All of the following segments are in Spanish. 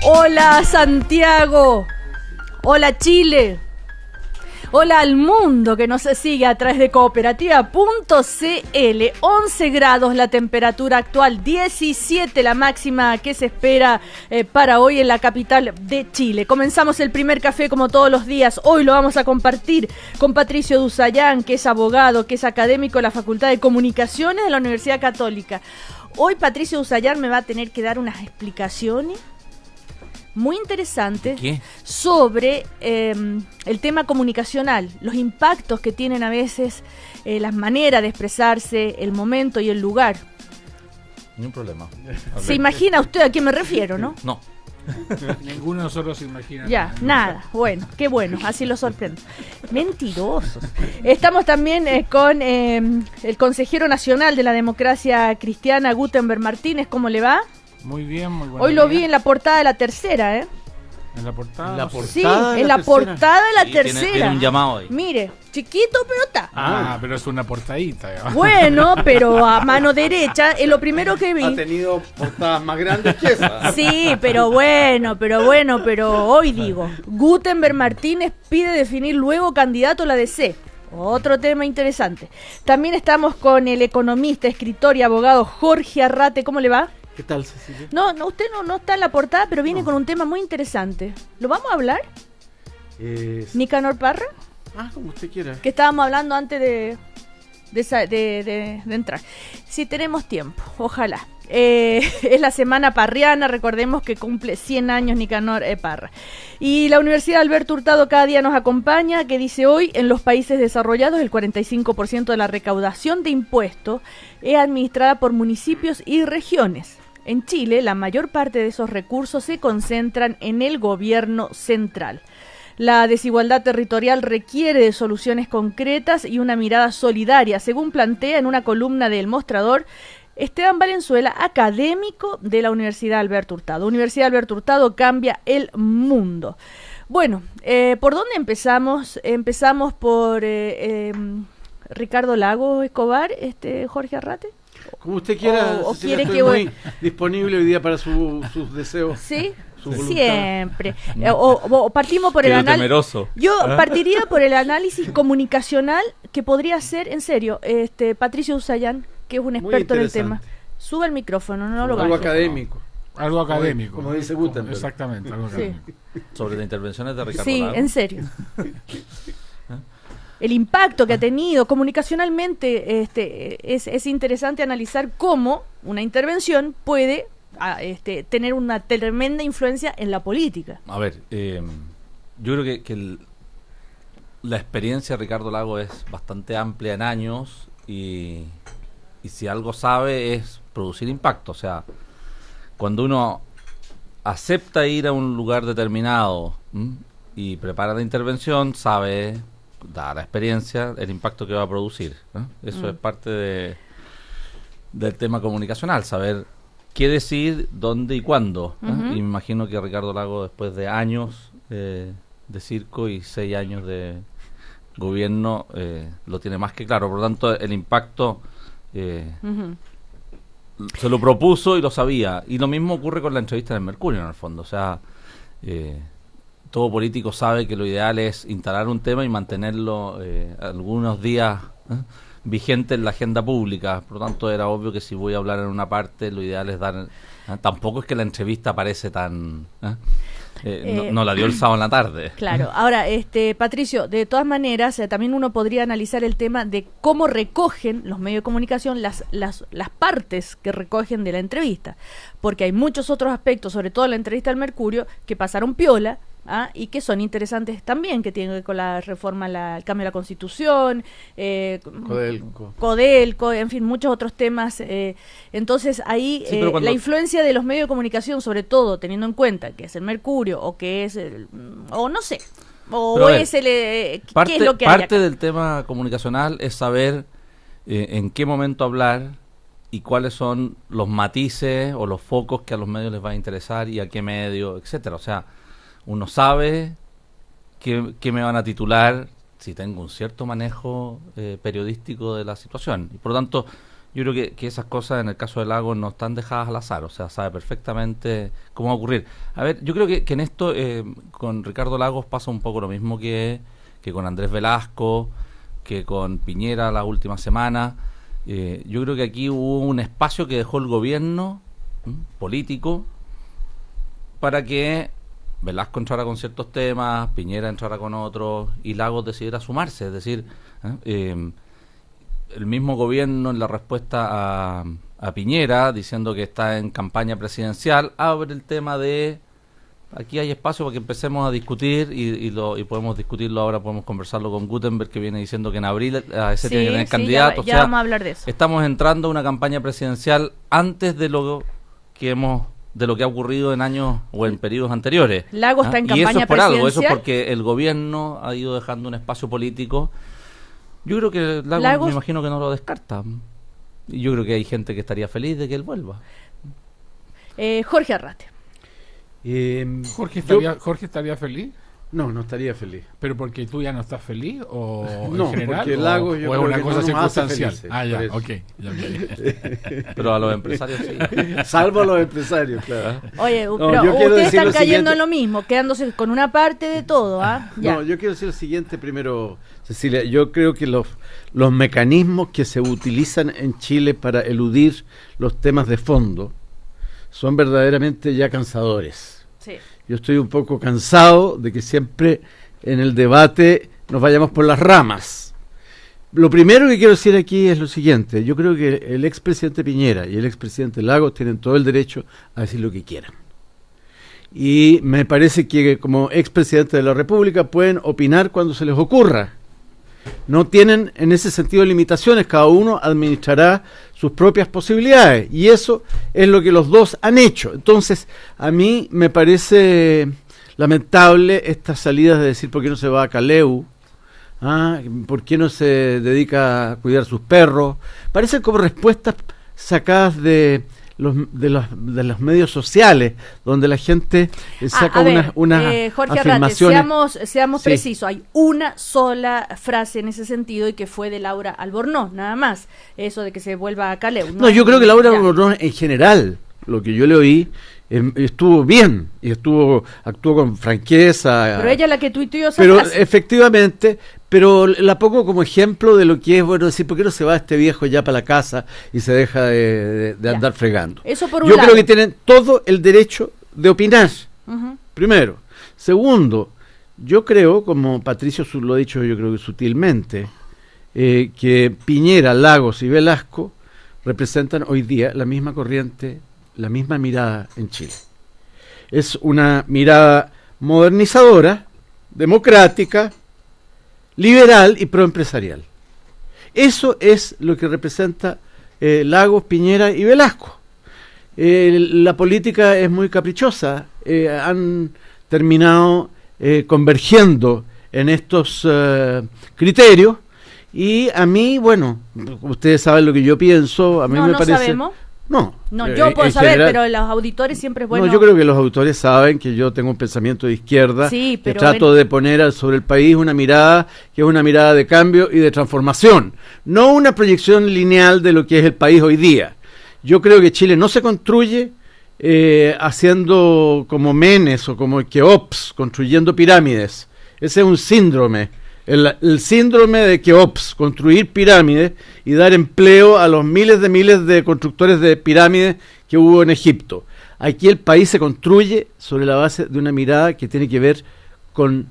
Hola Santiago, hola Chile, hola al mundo que nos sigue a través de cooperativa.cl. 11 grados la temperatura actual, 17 la máxima que se espera para hoy en la capital de Chile. Comenzamos el primer café como todos los días. Hoy lo vamos a compartir con Patricio Dusayán, que es abogado, que es académico de la Facultad de Comunicaciones de la Universidad Católica. Hoy Patricio Dusayán me va a tener que dar unas explicaciones muy interesantes sobre el tema comunicacional, los impactos que tienen a veces las maneras de expresarse, el momento y el lugar. Ni un problema. ¿Se imagina usted a qué me refiero, no? No. Ninguno de nosotros se imagina. Ya, nada. Bueno, qué bueno, así lo sorprendo. Mentirosos. Estamos también con el consejero nacional de la democracia cristiana, Gutenberg Martínez. ¿Cómo le va? Muy bien, muy bueno. Hoy lo vi en la portada de La Tercera, ¿eh? ¿En la portada? Sí, en la portada de La Tercera. Tiene un llamado ahí. Mire, chiquito pero está. Pero es una portadita. Bueno, pero a mano derecha es lo primero que vi. Ha tenido portadas más grandes que esa. Sí, pero hoy digo, Gutenberg Martínez pide definir luego candidato a la DC. Otro tema interesante. También estamos con el economista, escritor y abogado Jorge Arrate. ¿Cómo le va? ¿Qué tal, Cecilia? No, usted no está en la portada, pero viene con un tema muy interesante. ¿Lo vamos a hablar? Nicanor Parra. Como usted quiera. Que estábamos hablando antes de entrar. Si tenemos tiempo, ojalá. Es la semana parriana, recordemos que cumple 100 años Nicanor Parra. Y la Universidad Alberto Hurtado cada día nos acompaña, que dice hoy, en los países desarrollados el 45% de la recaudación de impuestos es administrada por municipios y regiones. En Chile, la mayor parte de esos recursos se concentran en el gobierno central. La desigualdad territorial requiere de soluciones concretas y una mirada solidaria, según plantea en una columna de El Mostrador Esteban Valenzuela, académico de la Universidad Alberto Hurtado. Universidad Alberto Hurtado cambia el mundo. Bueno, ¿por dónde empezamos? Empezamos por Ricardo Lagos Escobar, Jorge Arrate. Como usted quiera, o quiere estoy que muy disponible hoy día para sus deseos. Sí, su voluntad. Siempre. O partimos por el análisis. Temeroso. Yo partiría por el análisis comunicacional que podría ser, en serio, Patricio Dusayán, que es un experto en el tema. Sube el micrófono, no lo baje. Algo académico. Algo académico. Como dice Gutenberg. Exactamente, algo académico. Sobre las intervenciones de Ricardo Sí, Lagos. en serio. El impacto que ha tenido comunicacionalmente, es interesante analizar cómo una intervención puede tener una tremenda influencia en la política. A ver, yo creo que la experiencia de Ricardo Lagos es bastante amplia en años y si algo sabe es producir impacto. O sea, cuando uno acepta ir a un lugar determinado y prepara la intervención, sabe, da la experiencia, el impacto que va a producir, ¿no? Eso es parte del tema comunicacional, saber qué decir, dónde y cuándo, ¿no? Y me imagino que Ricardo Lagos, después de años de circo y 6 años de gobierno, lo tiene más que claro. Por lo tanto, el impacto se lo propuso y lo sabía. Y lo mismo ocurre con la entrevista en el Mercurio, en el fondo. O sea, todo político sabe que lo ideal es instalar un tema y mantenerlo algunos días vigente en la agenda pública. Por lo tanto, era obvio que si voy a hablar en una parte, lo ideal es dar... tampoco es que la entrevista parece tan... no la dio el sábado en la tarde. Claro. Ahora, Patricio, de todas maneras, también uno podría analizar el tema de cómo recogen los medios de comunicación las partes que recogen de la entrevista. Porque hay muchos otros aspectos, sobre todo en la entrevista al Mercurio, que pasaron piola, y que son interesantes también, que tienen que ver con la reforma, el cambio de la Constitución, Codelco, en fin, muchos otros temas. Entonces, ahí la influencia de los medios de comunicación, sobre todo teniendo en cuenta que es el Mercurio, o que es o no sé, o es ¿qué es lo que hay acá? Parte del tema comunicacional es saber en qué momento hablar y cuáles son los matices o los focos que a los medios les va a interesar y a qué medio, etcétera. O sea, uno sabe qué me van a titular si tengo un cierto manejo periodístico de la situación. Y por lo tanto, Yo creo que esas cosas en el caso de Lagos no están dejadas al azar, o sea, sabe perfectamente cómo va a ocurrir. A ver, yo creo que en esto con Ricardo Lagos pasa un poco lo mismo que con Andrés Velasco, que con Piñera la última semana. Yo creo que aquí hubo un espacio que dejó el gobierno político para que Velasco entrara con ciertos temas, Piñera entrara con otros y Lagos decidiera sumarse. Es decir, el mismo gobierno en la respuesta a Piñera, diciendo que está en campaña presidencial, abre el tema de aquí hay espacio para que empecemos a discutir y podemos discutirlo ahora, podemos conversarlo con Gutenberg, que viene diciendo que en abril ese tiene que tener candidato. Ya vamos a hablar de eso. Estamos entrando a una campaña presidencial antes de lo que ha ocurrido en años o en periodos anteriores. Lagos está en y campaña eso es por presidencial. algo, eso es porque el gobierno ha ido dejando un espacio político. Yo creo que Lagos me imagino que no lo descarta. Y yo creo que hay gente que estaría feliz de que él vuelva. Jorge Arrate. ¿Jorge estaría feliz? No estaría feliz. ¿Pero porque tú ya no estás feliz? ¿O No, en general? porque Lagos yo ¿O es creo una que cosa no nos hace circunstancial? felices, Ah, ya, por eso. ok. Pero a los empresarios sí. Salvo a los empresarios, claro. Oye, No, pero yo quiero ustedes decir están lo cayendo siguiente. en lo mismo, quedándose con una parte de todo, ¿ah? Ya. No, yo quiero decir lo siguiente primero, Cecilia. Yo creo que los mecanismos que se utilizan en Chile para eludir los temas de fondo son verdaderamente ya cansadores. Sí. Yo estoy un poco cansado de que siempre en el debate nos vayamos por las ramas. Lo primero que quiero decir aquí es lo siguiente. Yo creo que el expresidente Piñera y el expresidente Lagos tienen todo el derecho a decir lo que quieran. Y me parece que como expresidente de la República pueden opinar cuando se les ocurra. No tienen en ese sentido limitaciones, cada uno administrará sus propias posibilidades y eso es lo que los dos han hecho. Entonces, a mí me parece lamentable estas salidas de decir por qué no se va a Caleu, por qué no se dedica a cuidar sus perros. Parecen como respuestas sacadas de los medios sociales, donde la gente saca unas Jorge afirmaciones. Arrate, seamos Sí. precisos. Hay una sola frase en ese sentido y que fue de Laura Albornoz, nada más. Eso de que se vuelva a Caleu. No, yo creo que Laura Ya. Albornoz en general, lo que yo le oí, estuvo bien y actuó con franqueza. Pero ella es la que tuiteó esa Pero frase. efectivamente, pero la pongo como ejemplo de lo que es bueno decir, ¿por qué no se va este viejo ya para la casa y se deja de Ya. andar fregando? Eso por un Yo lado. creo que tienen todo el derecho de opinar. Ujú. Primero. Segundo, yo creo, como Patricio lo ha dicho yo creo que sutilmente, que Piñera, Lagos y Velasco representan hoy día la misma corriente, la misma mirada en Chile. Es una mirada modernizadora, democrática, liberal y proempresarial. Eso es lo que representa Lagos, Piñera y Velasco. La política es muy caprichosa, han terminado convergiendo en estos criterios y a mí, bueno, ustedes saben lo que yo pienso, a mí me no parece... sabemos. No, Yo puedo en saber, general- pero los auditores siempre es bueno. No, yo creo que los autores saben que yo tengo un pensamiento de izquierda, Sí, que pero trato de poner sobre el país una mirada que es una mirada de cambio y de transformación, no una proyección lineal de lo que es el país hoy día. Yo creo que Chile no se construye haciendo como Menes o como Keops, construyendo pirámides. Ese es un síndrome. El síndrome de Keops, construir pirámides y dar empleo a los miles de constructores de pirámides que hubo en Egipto. Aquí el país se construye sobre la base de una mirada que tiene que ver con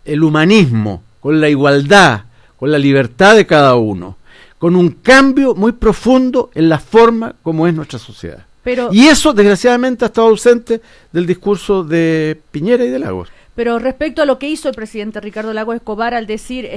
el humanismo, con la igualdad, con la libertad de cada uno, con un cambio muy profundo en la forma como es nuestra sociedad. Pero, Y eso, desgraciadamente, ha estado ausente del discurso de Piñera y de Lagos. pero respecto a lo que hizo el presidente Ricardo Lagos Escobar al decir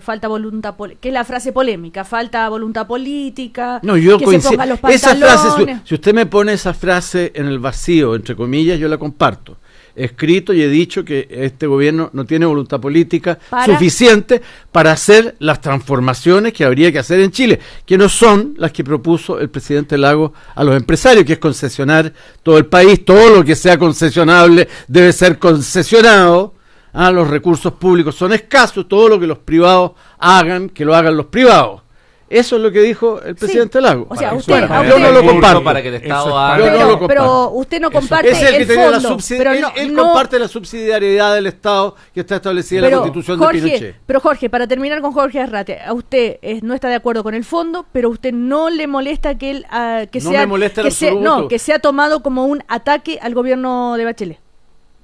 falta voluntad, que es la frase polémica, falta voluntad política, No, yo que se coincido. pongan los Esa frase, pantalones. si usted me pone esa frase en el vacío, entre comillas, yo la comparto. He escrito y he dicho que este gobierno no tiene voluntad política suficiente para hacer las transformaciones que habría que hacer en Chile, que no son las que propuso el presidente Lagos a los empresarios, que es concesionar todo el país, todo lo que sea concesionable debe ser concesionado. Los recursos públicos son escasos, todo lo que los privados hagan, que lo hagan los privados. Eso es lo que dijo el presidente Lago. O sea, Para usted, eso, a yo usted- no lo comparto. Para que el Estado Eso es haga... parte- Yo no lo pero, comparto. usted no comparte Es el que el tiene la fondo, subsidiariedad. pero no, Él no- comparte la subsidiariedad del Estado que está establecida en la pero, Constitución Jorge, de Pinochet. Pero Jorge, para terminar con Jorge Arrate, a usted no está de acuerdo con el fondo, pero a usted no le molesta que él que No sea me molesta en que sea, absoluto. no, que sea tomado como un ataque al gobierno de Bachelet.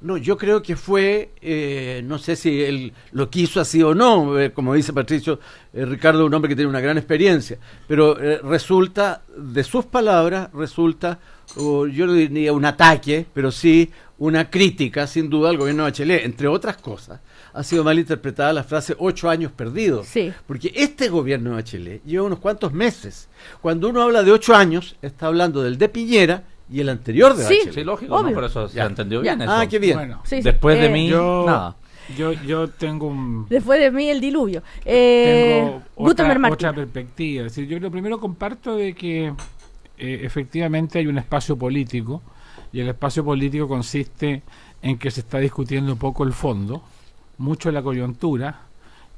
No, yo creo que fue, no sé si él lo quiso así o no, como dice Patricio, Ricardo es un hombre que tiene una gran experiencia, pero resulta, de sus palabras, yo no diría un ataque, pero sí una crítica, sin duda, al gobierno de Bachelet. Entre otras cosas, ha sido mal interpretada la frase 8 años perdidos, Sí. porque este gobierno de Bachelet lleva unos cuantos meses. Cuando uno habla de 8 años, está hablando del de Piñera y el anterior de Sí. Bachelet. Sí, lógico, Obvio. ¿no? Por eso se Ya. entendió Ya. bien eso. Ah, qué bien. Bueno, Sí, sí. Después de mí, yo- nada. yo tengo un... Después de mí el diluvio. tengo Gutenberg otra Martín. perspectiva. Es decir, yo lo primero comparto de que efectivamente hay un espacio político y el espacio político consiste en que se está discutiendo un poco el fondo, mucho la coyuntura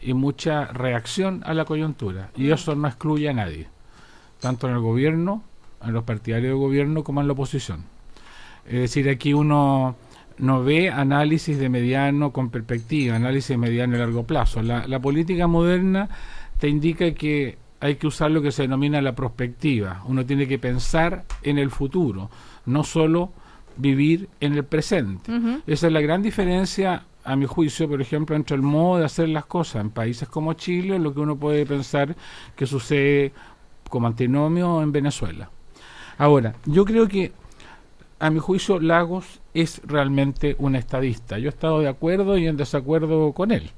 y mucha reacción a la coyuntura. Y eso no excluye a nadie, tanto en el gobierno, en los partidarios del gobierno como en la oposición. Es decir, aquí uno no ve análisis de mediano con perspectiva, análisis de mediano y largo plazo. La política moderna te indica que hay que usar lo que se denomina la prospectiva. Uno tiene que pensar en el futuro, no solo vivir en el presente. Ujú. Esa es la gran diferencia, a mi juicio, por ejemplo, entre el modo de hacer las cosas en países como Chile, lo que uno puede pensar que sucede como antinomio en Venezuela. Ahora, yo creo que a mi juicio Lagos es realmente un estadista. Yo he estado de acuerdo y en desacuerdo con él.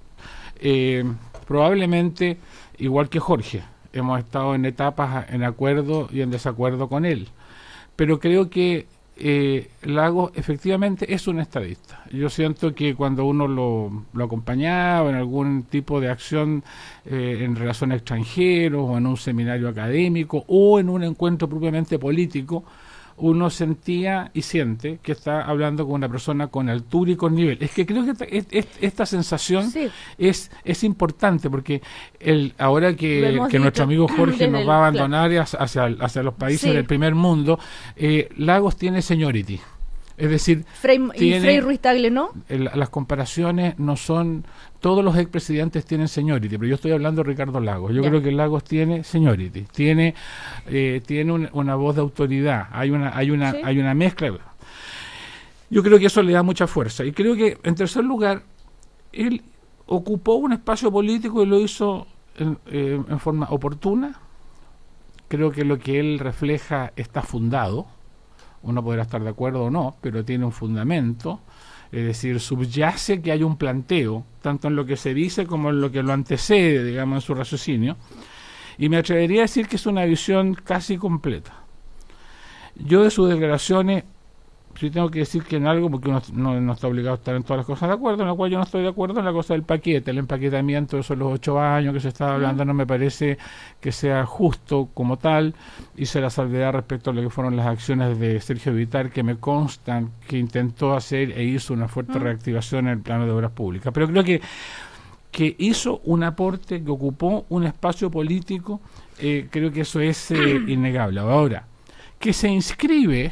Probablemente, igual que Jorge, hemos estado en etapas en acuerdo y en desacuerdo con él. Pero creo que Lagos efectivamente es un estadista. Yo siento que cuando uno lo acompañaba en algún tipo de acción en relación a extranjeros o en un seminario académico o en un encuentro propiamente político, uno sentía y siente que está hablando con una persona con altura y con nivel. Es que creo que esta sensación Sí. es importante porque ahora Lo que hemos nuestro dicho amigo Jorge desde nos el- va a abandonar hacia los países Sí. del primer mundo, Lagos tiene seniority. Es decir, Y tiene- Frei Ruiz Tagle, ¿no? las comparaciones no son... Todos los expresidentes tienen seniority, pero yo estoy hablando de Ricardo Lagos. Yo Ya. creo que Lagos tiene seniority, tiene una voz de autoridad, hay Sí. una mezcla. Yo creo que eso le da mucha fuerza. Y creo que, en tercer lugar, él ocupó un espacio político y lo hizo en forma oportuna. Creo que lo que él refleja está fundado. Uno podrá estar de acuerdo o no, pero tiene un fundamento. Es decir, subyace que hay un planteo, tanto en lo que se dice como en lo que lo antecede, digamos, en su raciocinio. Y me atrevería a decir que es una visión casi completa. Yo de sus declaraciones, sí tengo que decir que en algo, porque uno no está obligado a estar en todas las cosas de acuerdo, en la cual yo no estoy de acuerdo en la cosa del paquete, el empaquetamiento de esos los 8 años que se estaba hablando, no me parece que sea justo como tal. Hice la salvedad respecto a lo que fueron las acciones de Sergio Vitar, que me constan que intentó hacer e hizo una fuerte reactivación en el plano de obras públicas. Pero creo que hizo un aporte, que ocupó un espacio político, creo que eso es innegable. Ahora, que se inscribe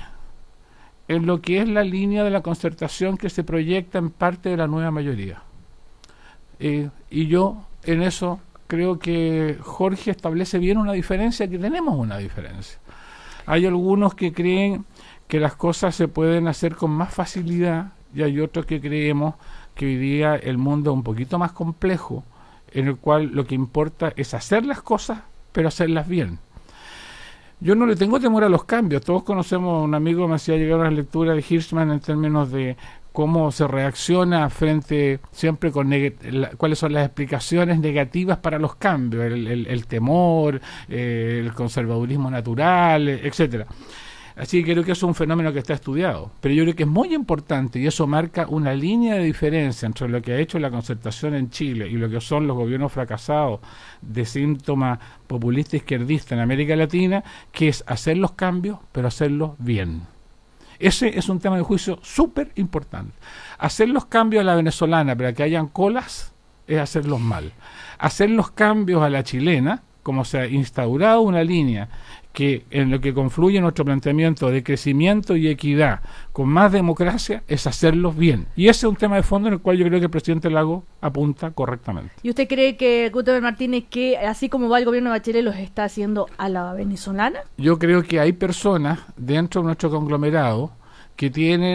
en lo que es la línea de la concertación que se proyecta en parte de la nueva mayoría. Y yo en eso creo que Jorge establece bien una diferencia, que tenemos una diferencia. Hay algunos que creen que las cosas se pueden hacer con más facilidad y hay otros que creemos que hoy día el mundo es un poquito más complejo, en el cual lo que importa es hacer las cosas, pero hacerlas bien. Yo no le tengo temor a los cambios. Todos conocemos, un amigo me hacía llegar una lectura de Hirschman en términos de cómo se reacciona frente siempre con cuáles son las explicaciones negativas para los cambios, el temor, el conservadurismo natural, etcétera. Así que creo que eso es un fenómeno que está estudiado. Pero yo creo que es muy importante y eso marca una línea de diferencia entre lo que ha hecho la concertación en Chile y lo que son los gobiernos fracasados de síntoma populista izquierdista en América Latina, que es hacer los cambios, pero hacerlos bien. Ese es un tema de juicio súper importante. Hacer los cambios a la venezolana para que hayan colas es hacerlos mal. Hacer los cambios a la chilena, como se ha instaurado una línea que en lo que confluye nuestro planteamiento de crecimiento y equidad con más democracia, es hacerlos bien. Y ese es un tema de fondo en el cual yo creo que el presidente Lagos apunta correctamente. ¿Y usted cree que Gutenberg Martínez, que así como va el gobierno de Bachelet, los está haciendo a la venezolana? Yo creo que hay personas dentro de nuestro conglomerado que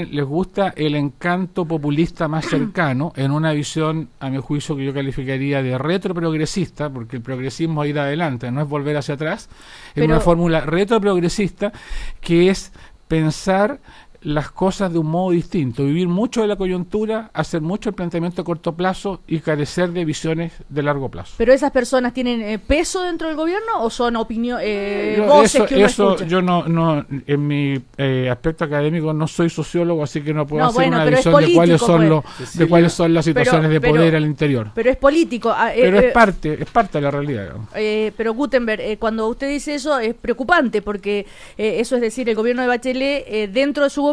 les gusta el encanto populista más cercano, en una visión, a mi juicio, que yo calificaría de retroprogresista, porque el progresismo es ir adelante, no es volver hacia atrás, en una fórmula retroprogresista, que es pensar las cosas de un modo distinto, vivir mucho de la coyuntura, hacer mucho el planteamiento a corto plazo y carecer de visiones de largo plazo. ¿Pero esas personas tienen peso dentro del gobierno o son voces que uno escucha? Yo no, en mi aspecto académico no soy sociólogo, así que no puedo hacer una pero visión político, de cuáles son las situaciones de poder al interior. Pero es político. Pero es parte de la realidad. Pero Gutenberg, cuando usted dice eso es preocupante, porque eso es decir, el gobierno de Bachelet, dentro de su gobierno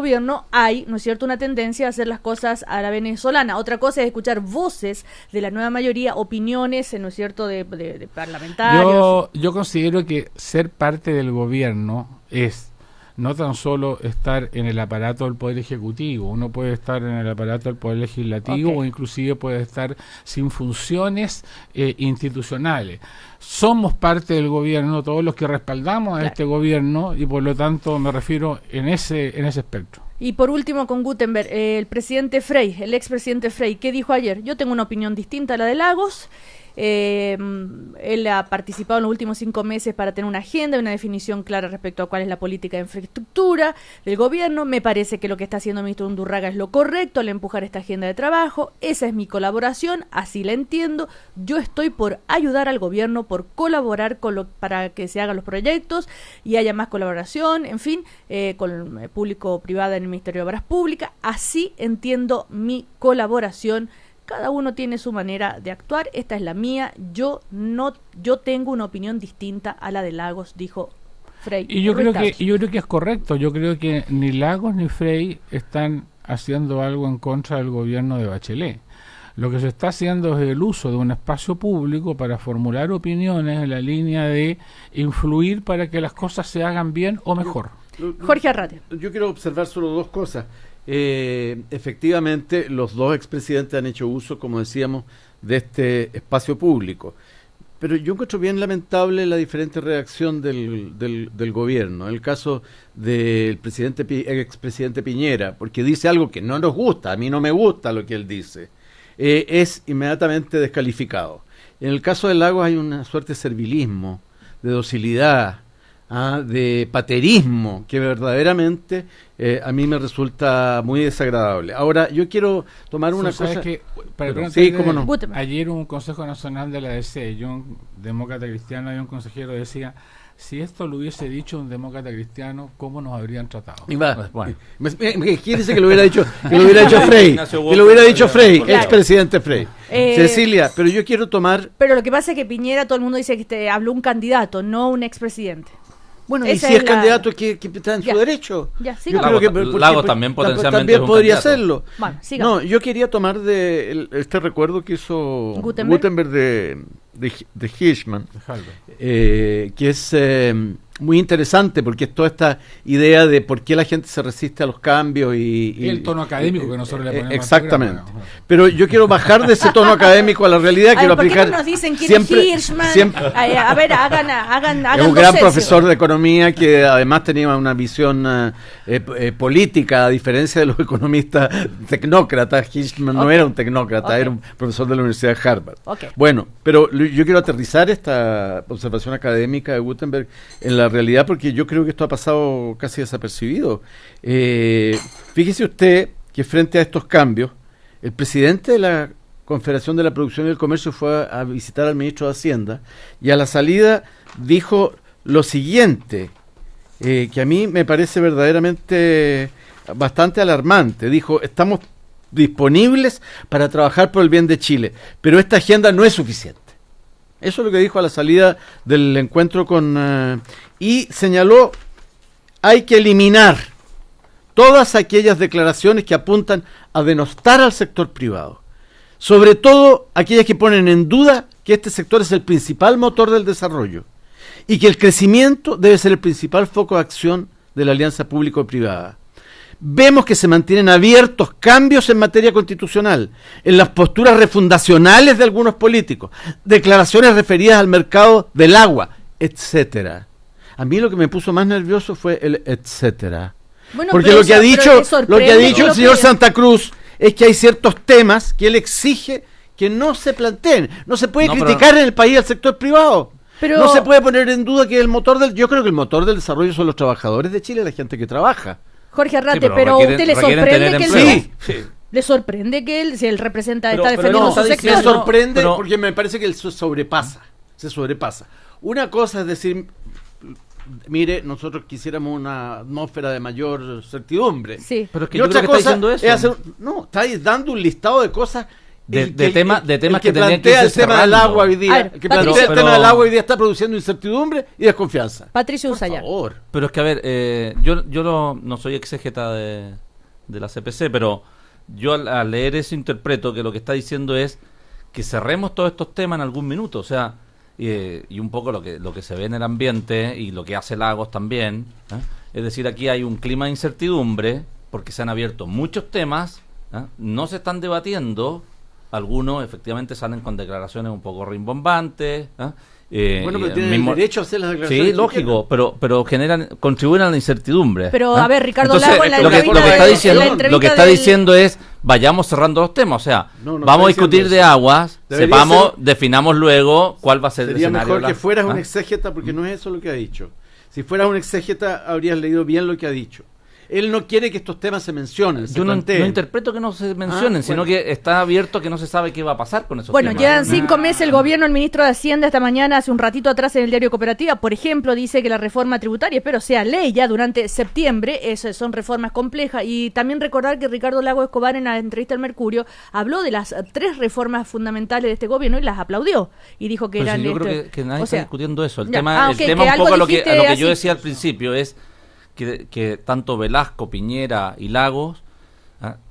hay, ¿no es cierto?, una tendencia a hacer las cosas a la venezolana. Otra cosa es escuchar voces de la nueva mayoría, opiniones, ¿no es cierto?, de parlamentarios. Yo considero que ser parte del gobierno es no tan solo estar en el aparato del Poder Ejecutivo, uno puede estar en el aparato del Poder Legislativo, o inclusive puede estar sin funciones institucionales. Somos parte del gobierno, todos los que respaldamos a este gobierno, y por lo tanto me refiero en ese espectro. Y por último, con Gutenberg, el presidente Frey, el expresidente Frey, ¿qué dijo ayer? Yo tengo una opinión distinta a la de Lagos. Él ha participado en los últimos 5 meses para tener una agenda y una definición clara respecto a cuál es la política de infraestructura del gobierno. Me parece que lo que está haciendo el ministro Undurraga es lo correcto al empujar esta agenda de trabajo. Esa es mi colaboración, así la entiendo. Yo estoy por ayudar al gobierno, por colaborar para que se hagan los proyectos y haya más colaboración, en fin, con el público-privada en el Ministerio de Obras Públicas. Así entiendo mi colaboración. Cada uno tiene su manera de actuar, esta es la mía, yo tengo una opinión distinta a la de Lagos, dijo Frey. Y yo creo que es correcto, yo creo que ni Lagos ni Frey están haciendo algo en contra del gobierno de Bachelet. Lo que se está haciendo es el uso de un espacio público para formular opiniones en la línea de influir para que las cosas se hagan bien o mejor. Jorge Arrate. Yo quiero observar solo dos cosas. Efectivamente, los dos expresidentes han hecho uso, como decíamos, de este espacio público. Pero yo encuentro bien lamentable la diferente reacción del gobierno. En el caso del expresidente Piñera, porque dice algo que no nos gusta, a mí no me gusta lo que él dice, es inmediatamente descalificado. En el caso de Lagos hay una suerte de servilismo, de docilidad, de paterismo, que verdaderamente a mí me resulta muy desagradable. Ahora, yo quiero tomar una cosa... Sí, cómo no. Ayer un Consejo Nacional de la DC, yo, un demócrata cristiano, había un consejero que decía, si esto lo hubiese dicho un demócrata cristiano, ¿cómo nos habrían tratado? Bueno. ¿Quién dice que lo hubiera dicho? Que lo hubiera dicho Frey. Que lo hubiera dicho Frey, expresidente Frey. Cecilia, pero yo quiero tomar... Pero lo que pasa es que Piñera, todo el mundo dice que habló un candidato, no un expresidente. Bueno, y si es candidato, que está en su derecho. Yo creo que Lagos también potencialmente también podría hacerlo. Bueno, no, yo quería tomar este recuerdo que hizo Gutenberg de Hirschman, que es muy interesante, porque es toda esta idea de por qué la gente se resiste a los cambios y el tono académico que nosotros le ponemos. Exactamente. Pero yo quiero bajar de ese tono académico a la realidad, quiero aplicar. ¿Por qué no nos dicen quién es Hirschman? A ver, hagan es un gran profesor de economía que además tenía una visión política, a diferencia de los economistas tecnócratas. Hirschman no era un tecnócrata, era un profesor de la Universidad de Harvard. Bueno, pero yo quiero aterrizar esta observación académica de Gutenberg en la realidad, porque yo creo que esto ha pasado casi desapercibido. Fíjese usted que frente a estos cambios, el presidente de la Confederación de la Producción y el Comercio fue a visitar al ministro de Hacienda y a la salida dijo lo siguiente, que a mí me parece verdaderamente bastante alarmante. Dijo, estamos disponibles para trabajar por el bien de Chile, pero esta agenda no es suficiente. Eso es lo que dijo a la salida del encuentro y señaló, hay que eliminar todas aquellas declaraciones que apuntan a denostar al sector privado, sobre todo aquellas que ponen en duda que este sector es el principal motor del desarrollo. y que el crecimiento debe ser el principal foco de acción de la alianza público-privada. Vemos que se mantienen abiertos cambios en materia constitucional, en las posturas refundacionales de algunos políticos, declaraciones referidas al mercado del agua, etcétera. A mí lo que me puso más nervioso fue el etcétera. Bueno, porque pero lo que ha dicho el señor que... Santa Cruz es que hay ciertos temas que él exige que no se planteen. No se puede criticar en el país al sector privado. Pero... No se puede poner en duda que el motor del... Yo creo que el motor del desarrollo son los trabajadores de Chile, la gente que trabaja. Jorge Arrate, sí, pero ¿usted le sorprende que él... Sí. ¿Le sorprende que él, si él representa, está pero defendiendo no, su sector? Me sorprende porque me parece que él se sobrepasa. Una cosa es decir, mire, nosotros quisiéramos una atmósfera de mayor certidumbre. Sí. Pero es que y yo otra creo que está cosa diciendo eso. es hacer... No, estáis dando un listado de cosas... De temas que tenían que plantea irse el tema del cerrando. agua hoy día, A ver, el que plantea Patricio, el tema del agua hoy día está produciendo incertidumbre y desconfianza. Patricio Por Usaya. favor. Pero es que, a ver, yo no soy exégeta de la CPC, pero yo al leer eso interpreto que lo que está diciendo es que cerremos todos estos temas en algún minuto, o sea, y un poco lo que se ve en el ambiente y lo que hace Lagos también, es decir, aquí hay un clima de incertidumbre porque se han abierto muchos temas, no se están debatiendo, algunos efectivamente salen con declaraciones un poco rimbombantes, Bueno, pero tienen el derecho a hacer las declaraciones. sí, lógico, pero contribuyen a la incertidumbre. Pero, a ver, Ricardo Entonces, Lago en la lo que entrevista está de- diciendo, en la entrevista lo que está del- diciendo es vayamos cerrando los temas, o sea, No, no vamos a está discutir diciendo de eso. aguas, Debería sepamos, ser- definamos luego cuál va a ser el Sería escenario. mejor que fueras un ¿Ah? exégeta, porque no es eso lo que ha dicho. Si fueras un exégeta, habrías leído bien lo que ha dicho. Él no quiere que estos temas se mencionen, se Yo no planteen. interpreto que no se mencionen, sino bueno. que está abierto que no se sabe qué va a pasar con esos Bueno, temas. llevan 5 meses el gobierno, el ministro de Hacienda esta mañana, hace un ratito atrás en el diario Cooperativa, por ejemplo, dice que la reforma tributaria, espero sea ley ya durante septiembre, son reformas complejas, y también recordar que Ricardo Lago Escobar en la entrevista al Mercurio habló de las 3 reformas fundamentales de este gobierno y las aplaudió, y dijo que Pero eran... sí, yo creo que nadie o está sea, discutiendo eso. El ya, tema, ok, el tema que un algo poco a lo que dijiste yo así. decía al principio es que tanto Velasco, Piñera y Lagos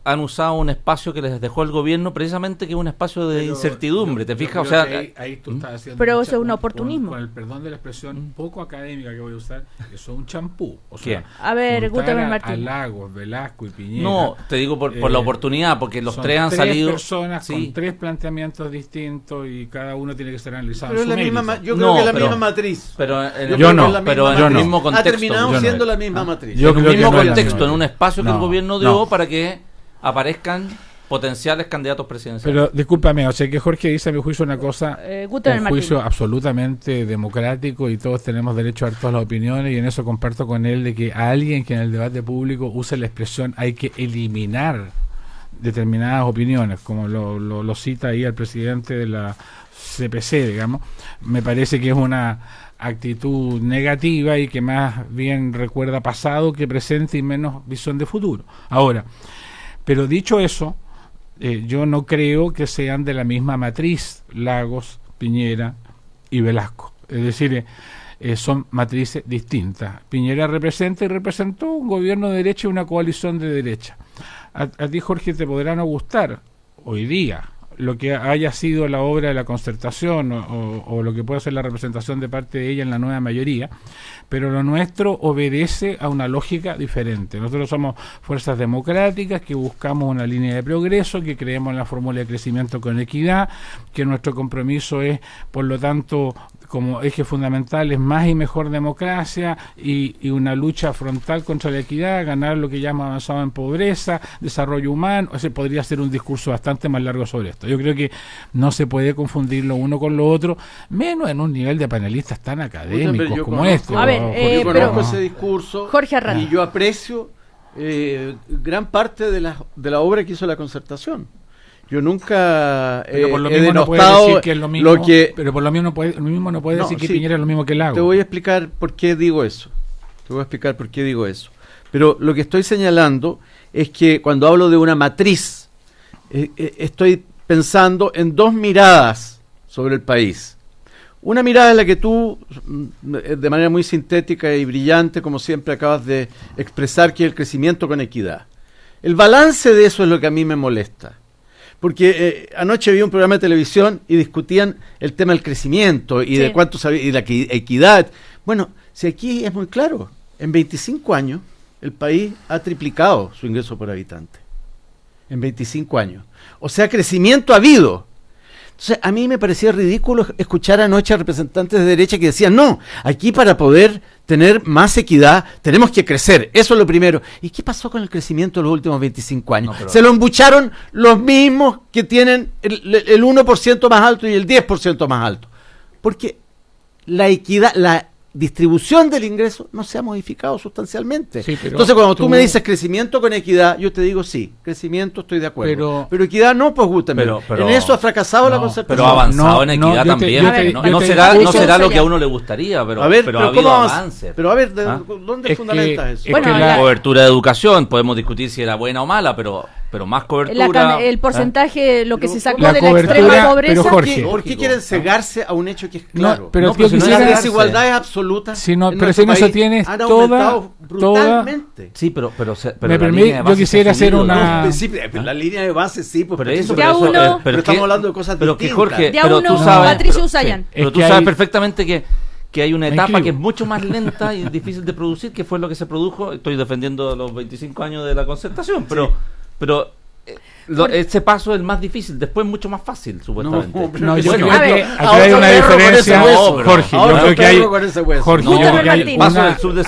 han usado un espacio que les dejó el gobierno precisamente que es un espacio de incertidumbre, ¿te fijas? O sea, ahí tú estás haciendo Pero mucha- eso es un oportunismo. Con el perdón de la expresión poco académica que voy a usar, eso es un champú. O ¿Qué? sea, A ver, juntar Gutenberg a Martín. Lagos, Velasco y Piñera. no, te digo por la oportunidad, porque los son 3 han tres salido... personas Sí. con 3 planteamientos distintos y cada uno tiene que ser analizado. Pero en es su la misma, mérito. yo creo No, que es la pero- misma matriz. Pero en Yo el, creo que es la pero misma en el matriz. mismo Ha contexto. terminado Yo no. siendo la misma matriz. Yo en un creo que mismo no es la contexto, misma. en un espacio que el No, gobierno dio no. para que aparezcan potenciales candidatos presidenciales. Pero discúlpame, o sea que Jorge dice a mi juicio una cosa, Gutenberg un Martín. juicio absolutamente democrático y todos tenemos derecho a dar todas las opiniones y en eso comparto con él de que a alguien que en el debate público use la expresión hay que eliminar determinadas opiniones, como lo cita ahí el presidente de la CPC, digamos, me parece que es una actitud negativa y que más bien recuerda pasado que presente y menos visión de futuro. Ahora, pero dicho eso, yo no creo que sean de la misma matriz Lagos, Piñera y Velasco. Es decir, son matrices distintas. Piñera representa y representó un gobierno de derecha y una coalición de derecha. A ti, Jorge, te podrá no gustar hoy día lo que haya sido la obra de la concertación o lo que pueda ser la representación de parte de ella en la nueva mayoría, pero lo nuestro obedece a una lógica diferente. Nosotros somos fuerzas democráticas que buscamos una línea de progreso, que creemos en la fórmula de crecimiento con equidad, que nuestro compromiso es, por lo tanto, como eje fundamental es más y mejor democracia y una lucha frontal contra la equidad, ganar lo que ya hemos avanzado en pobreza, desarrollo humano. Ese podría ser un discurso bastante más largo sobre esto. Yo creo que no se puede confundir lo uno con lo otro, menos en un nivel de panelistas tan académicos Yo como conozco- este. A ver, yo pero- conozco ese discurso Jorge Arrate. y yo aprecio gran parte de la obra que hizo la concertación. Yo nunca Pero por lo he mismo no puede denostado decir que es lo mismo, lo que... pero por lo mismo no puede No, decir que sí. Piñera es lo mismo que Lago. Te voy a explicar por qué digo eso. Pero lo que estoy señalando es que cuando hablo de una matriz, estoy pensando en 2 miradas sobre el país. Una mirada en la que tú, de manera muy sintética y brillante, como siempre, acabas de expresar, que es el crecimiento con equidad. El balance de eso es lo que a mí me molesta. Porque anoche vi un programa de televisión y discutían el tema del crecimiento y de cuánto y la equidad. Bueno, si aquí es muy claro, en 25 años el país ha triplicado su ingreso por habitante. En 25 años. O sea, crecimiento ha habido. Entonces, a mí me parecía ridículo escuchar anoche a representantes de derecha que decían, no, aquí para poder tener más equidad tenemos que crecer, eso es lo primero. ¿Y qué pasó con el crecimiento de los últimos 25 años? Se lo embucharon los mismos que tienen el 1% más alto y el 10% más alto. Porque la equidad, la distribución del ingreso no se ha modificado sustancialmente. Sí, entonces cuando tú me dices crecimiento con equidad, yo te digo sí, crecimiento estoy de acuerdo, pero equidad no, pues Gutenberg. En eso ha fracasado la concertación. Pero ha avanzado en equidad también. No será lo que a uno le gustaría, pero ha habido avances. Pero a ver, ¿dónde fundamentas eso? Bueno, la cobertura de educación, podemos discutir si era buena o mala, pero más cobertura. El porcentaje, lo que se sacó de la extrema pobreza. ¿Por qué quieren cegarse a un hecho que es claro? No, pero la desigualdad es absoluta. Pero si no se tiene toda brutalmente. Sí, pero me permite, yo quisiera hacer una. La línea de base sí, pero eso. Pero estamos hablando de cosas distintas. Que Jorge, pero tú sabes, Patricio Usayan. Pero tú sabes perfectamente que hay una etapa que es mucho más lenta y difícil de producir, que fue lo que se produjo. Estoy defendiendo los 25 años de la concertación, pero ese paso es el más difícil, después es mucho más fácil, supuestamente. Yo creo que aquí hay una diferencia, Jorge. Yo creo que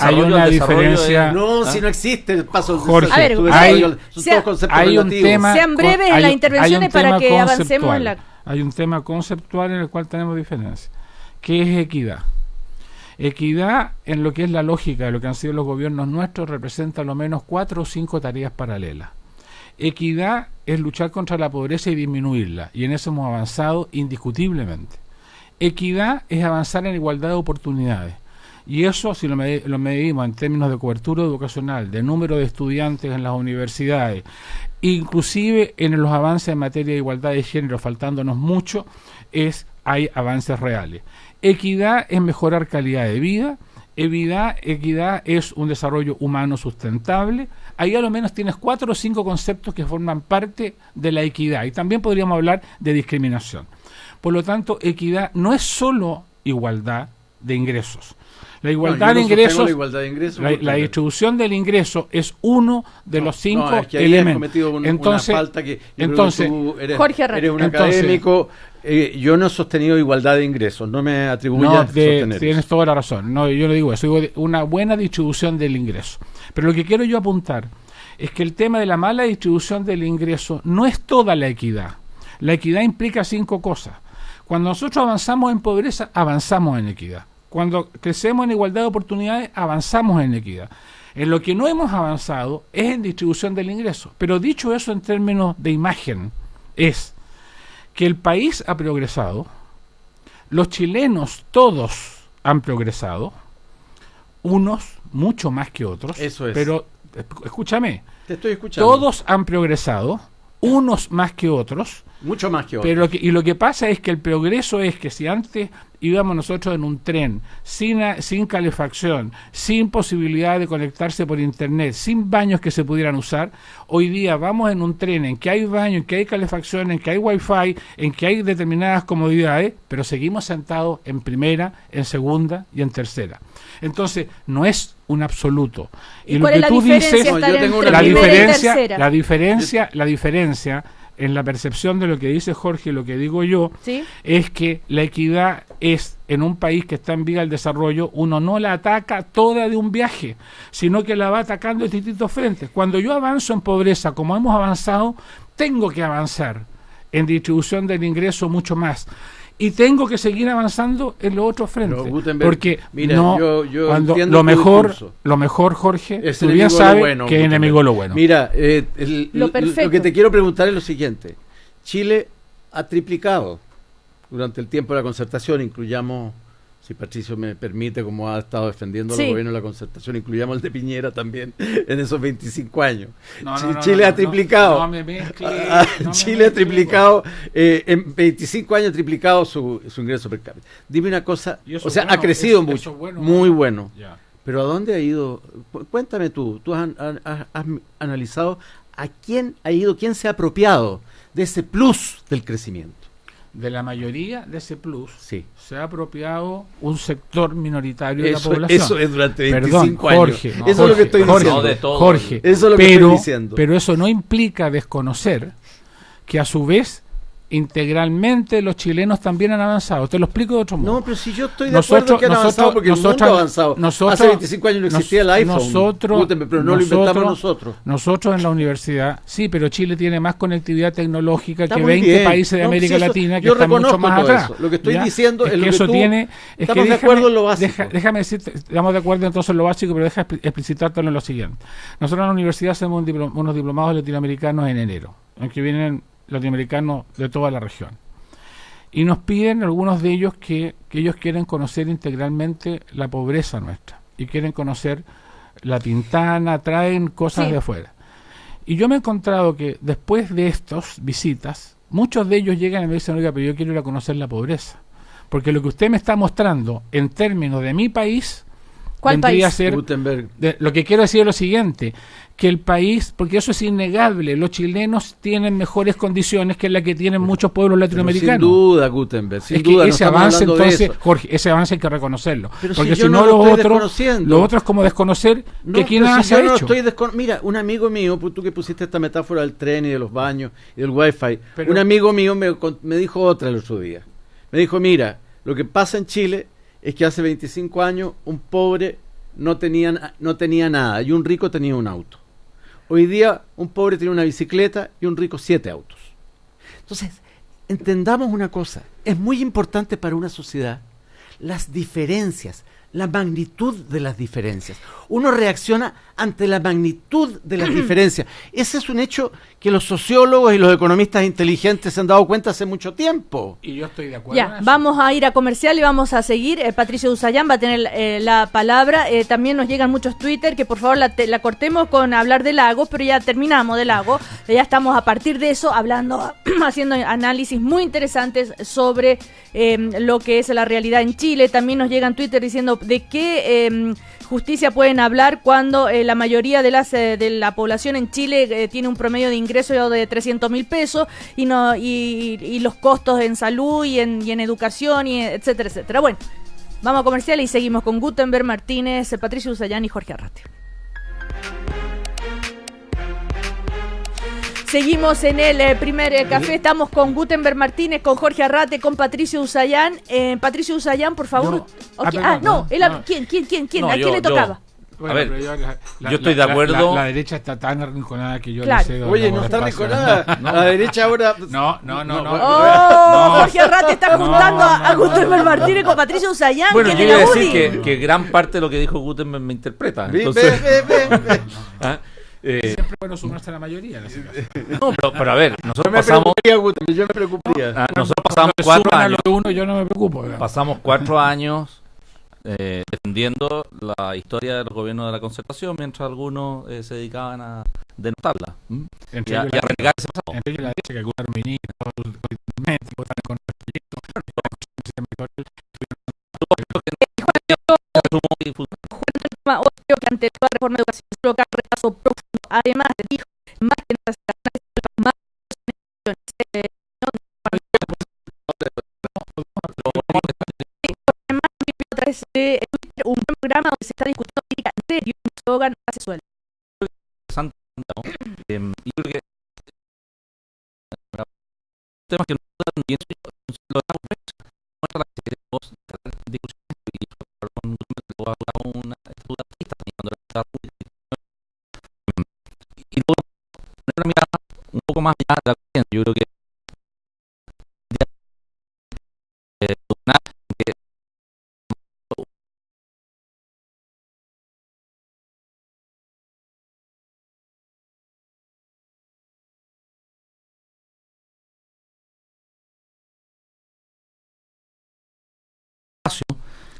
hay una diferencia. No, si no existe el paso del desarrollo, son todos conceptos relativos. Sean breves en las intervenciones para que avancemos en la. Hay un tema conceptual en el cual tenemos diferencia, que es equidad. Equidad, en lo que es la lógica de lo que han sido los gobiernos nuestros, representa al lo menos 4 o 5 tareas paralelas. Equidad es luchar contra la pobreza y disminuirla, y en eso hemos avanzado indiscutiblemente. Equidad es avanzar en igualdad de oportunidades, y eso si lo medimos en términos de cobertura educacional, de número de estudiantes en las universidades, inclusive en los avances en materia de igualdad de género, faltándonos mucho, hay avances reales. Equidad es mejorar calidad de vida. Equidad es un desarrollo humano sustentable. Ahí a lo menos tienes 4 o 5 conceptos que forman parte de la equidad, y también podríamos hablar de discriminación. Por lo tanto, equidad no es solo igualdad de ingresos. La igualdad de ingresos, la distribución del ingreso es uno de los 5 elementos. Entonces, Jorge eres un académico. Yo no he sostenido igualdad de ingresos, no me atribuyas sostener. Tienes toda la razón. No, yo no digo eso, digo una buena distribución del ingreso. Pero lo que quiero yo apuntar es que el tema de la mala distribución del ingreso no es toda la equidad. La equidad implica 5 cosas. Cuando nosotros avanzamos en pobreza, avanzamos en equidad. Cuando crecemos en igualdad de oportunidades, avanzamos en equidad. En lo que no hemos avanzado es en distribución del ingreso. Pero dicho eso en términos de imagen, es que el país ha progresado, los chilenos todos han progresado, unos mucho más que otros. Eso es. Pero escúchame, te estoy escuchando. Todos han progresado, unos más que otros. Mucho más que otros. Pero lo que pasa es que el progreso es que si antes íbamos nosotros en un tren sin calefacción, sin posibilidad de conectarse por internet, sin baños que se pudieran usar, hoy día vamos en un tren en que hay baño, en que hay calefacción, en que hay wifi, en que hay determinadas comodidades, pero seguimos sentados en primera, en segunda y en tercera. Entonces, no es un absoluto. ¿Y cuál es la diferencia? La diferencia en la percepción de lo que dice Jorge y lo que digo yo, ¿sí?, es que la equidad es, en un país que está en vía del desarrollo, uno no la ataca toda de un viaje, sino que la va atacando en distintos frentes. Cuando yo avanzo en pobreza, como hemos avanzado, tengo que avanzar en distribución del ingreso mucho más. Y tengo que seguir avanzando en los otros frentes. Porque mira, yo cuando lo mejor, Jorge, tú bien sabes que es enemigo lo bueno. Mira, lo que te quiero preguntar es lo siguiente. Chile ha triplicado durante el tiempo de la concertación, incluyamos, si Patricio me permite, como ha estado defendiendo el gobierno de la concertación, incluyamos el de Piñera también en esos 25 años. Chile ha triplicado. Chile ha triplicado, en 25 años ha triplicado su ingreso per cápita. Dime una cosa, o sea, ha crecido mucho, muy bueno. Ya. Pero ¿a dónde ha ido? Cuéntame tú has analizado a quién ha ido, quién se ha apropiado de ese plus del crecimiento. De la mayoría de ese plus Sí. se ha apropiado un sector minoritario de la Eso, población. eso es durante 25 Perdón, Jorge, años. no, Eso es lo que estoy Jorge, diciendo. No de todo. Jorge, Eso es lo que estoy diciendo. pero eso no implica desconocer que a su vez integralmente los chilenos también han avanzado. Te lo explico de otro modo. No, pero si yo estoy de acuerdo que han avanzado porque el mundo ha avanzado. Hace 25 años no existía el iPhone, pero no lo inventamos nosotros. Nosotros en la universidad, sí, pero Chile tiene más conectividad tecnológica Está que muy 20 bien. países de No, América si eso- Latina que yo están mucho reconozco más todo atrás. eso. Lo que estoy ¿Ya? diciendo es lo que que eso tú- tiene, estamos de acuerdo en lo básico. Déjame decirte, estamos de acuerdo entonces en lo básico, pero deja explicitártelo en lo siguiente. Nosotros en la universidad hacemos unos diplomados latinoamericanos en enero, en que vienen latinoamericanos de toda la región. Y nos piden algunos de ellos que ellos quieren conocer integralmente la pobreza nuestra y quieren conocer la Pintana, traen cosas Sí. de afuera. Y yo me he encontrado que después de estas visitas, muchos de ellos llegan y me dicen, oiga, pero yo quiero ir a conocer la pobreza. Porque lo que usted me está mostrando en términos de mi país, ¿Cuál vendría país? a ser... Gutenberg. Lo que quiero decir es lo siguiente, que el país, porque eso es innegable, los chilenos tienen mejores condiciones que las que tienen muchos pueblos Pero latinoamericanos. sin duda, Gutenberg, sin Es que duda. no ese estamos avance, hablando de entonces, eso. Jorge, ese avance hay que reconocerlo. Pero porque si yo si no no, lo lo estoy otro, desconociendo. lo otro es como desconocer No, que quién pero si hace yo no hecho. Mira, un amigo mío, pues tú que pusiste esta metáfora del tren y de los baños y del wifi, Pero- un amigo mío me dijo otra el otro día. Me dijo, mira, lo que pasa en Chile es que hace 25 años un pobre no tenía nada y un rico tenía un auto. Hoy día un pobre tiene una bicicleta y un rico 7 autos. Entonces, entendamos una cosa, es muy importante para una sociedad las diferencias, la magnitud de las diferencias. Uno reacciona ante la magnitud de las diferencias. Ese es un hecho que los sociólogos y los economistas inteligentes se han dado cuenta hace mucho tiempo. Y yo estoy de acuerdo en Ya, eso. vamos a ir a comercial y vamos a seguir. Patricio Usayán va a tener la palabra. También nos llegan muchos Twitter, que por favor la cortemos con hablar de Lago, pero ya terminamos de Lago. Ya estamos a partir de eso hablando, haciendo análisis muy interesantes sobre lo que es la realidad en Chile. También nos llegan Twitter diciendo de qué justicia pueden hablar cuando la mayoría de la población en Chile tiene un promedio de ingreso de 300.000 pesos y los costos en salud y en educación y etcétera, etcétera. Bueno, vamos a comercial y seguimos con Gutenberg Martínez, Patricio Usayán y Jorge Arrate. Seguimos en el primer café, estamos con Gutenberg Martínez, con Jorge Arrate, con Patricio Usayán. Patricio Usayán, por favor. Yo. Ok. Perdón, No. ¿Quién? No, ¿A quién le tocaba? Bueno, A ver, pero yo estoy de acuerdo. La derecha está tan arrinconada que yo Claro. le cedo. Oye, el no está espacio. arrinconada. La derecha ahora... No. ¡Oh! Jorge Arrate está No, juntando a no, Gutenberg no. Martínez con Patricio Usayán. Bueno, ¿Quién yo es iba a la decir UDI? que gran parte de lo que dijo Gutenberg me interpreta. Ve, Entonces, ve. ¿ah? Siempre bueno sumarse a la mayoría. en ese caso. No, pero a ver, Yo nosotros me pasamos, preocuparía, Gutenberg, yo me preocuparía. nosotros pasamos Cuando 4 suman a años, lo de uno, yo no me preocupo. ¿verdad? pasamos 4 años defendiendo la historia de los gobiernos de la concertación, mientras algunos se dedicaban a denotarla Entre y a ellos la- renegar ese pasado. entre ellos la derecha, que algunos ministros, políticamente, votaron con el proyecto. Otro que ante toda reforma de educación local rechazo profundo. Además, dijo, más que más a través de Twitter un programa donde se está discutiendo política en serio, un eslogan hace suelo. Y creo que temas que no dan bien lo damos muestra la que queremos tener discusiones y con una estructura artista cuando la verdad y luego poner una mirada un poco más allá de la conciencia. Yo creo que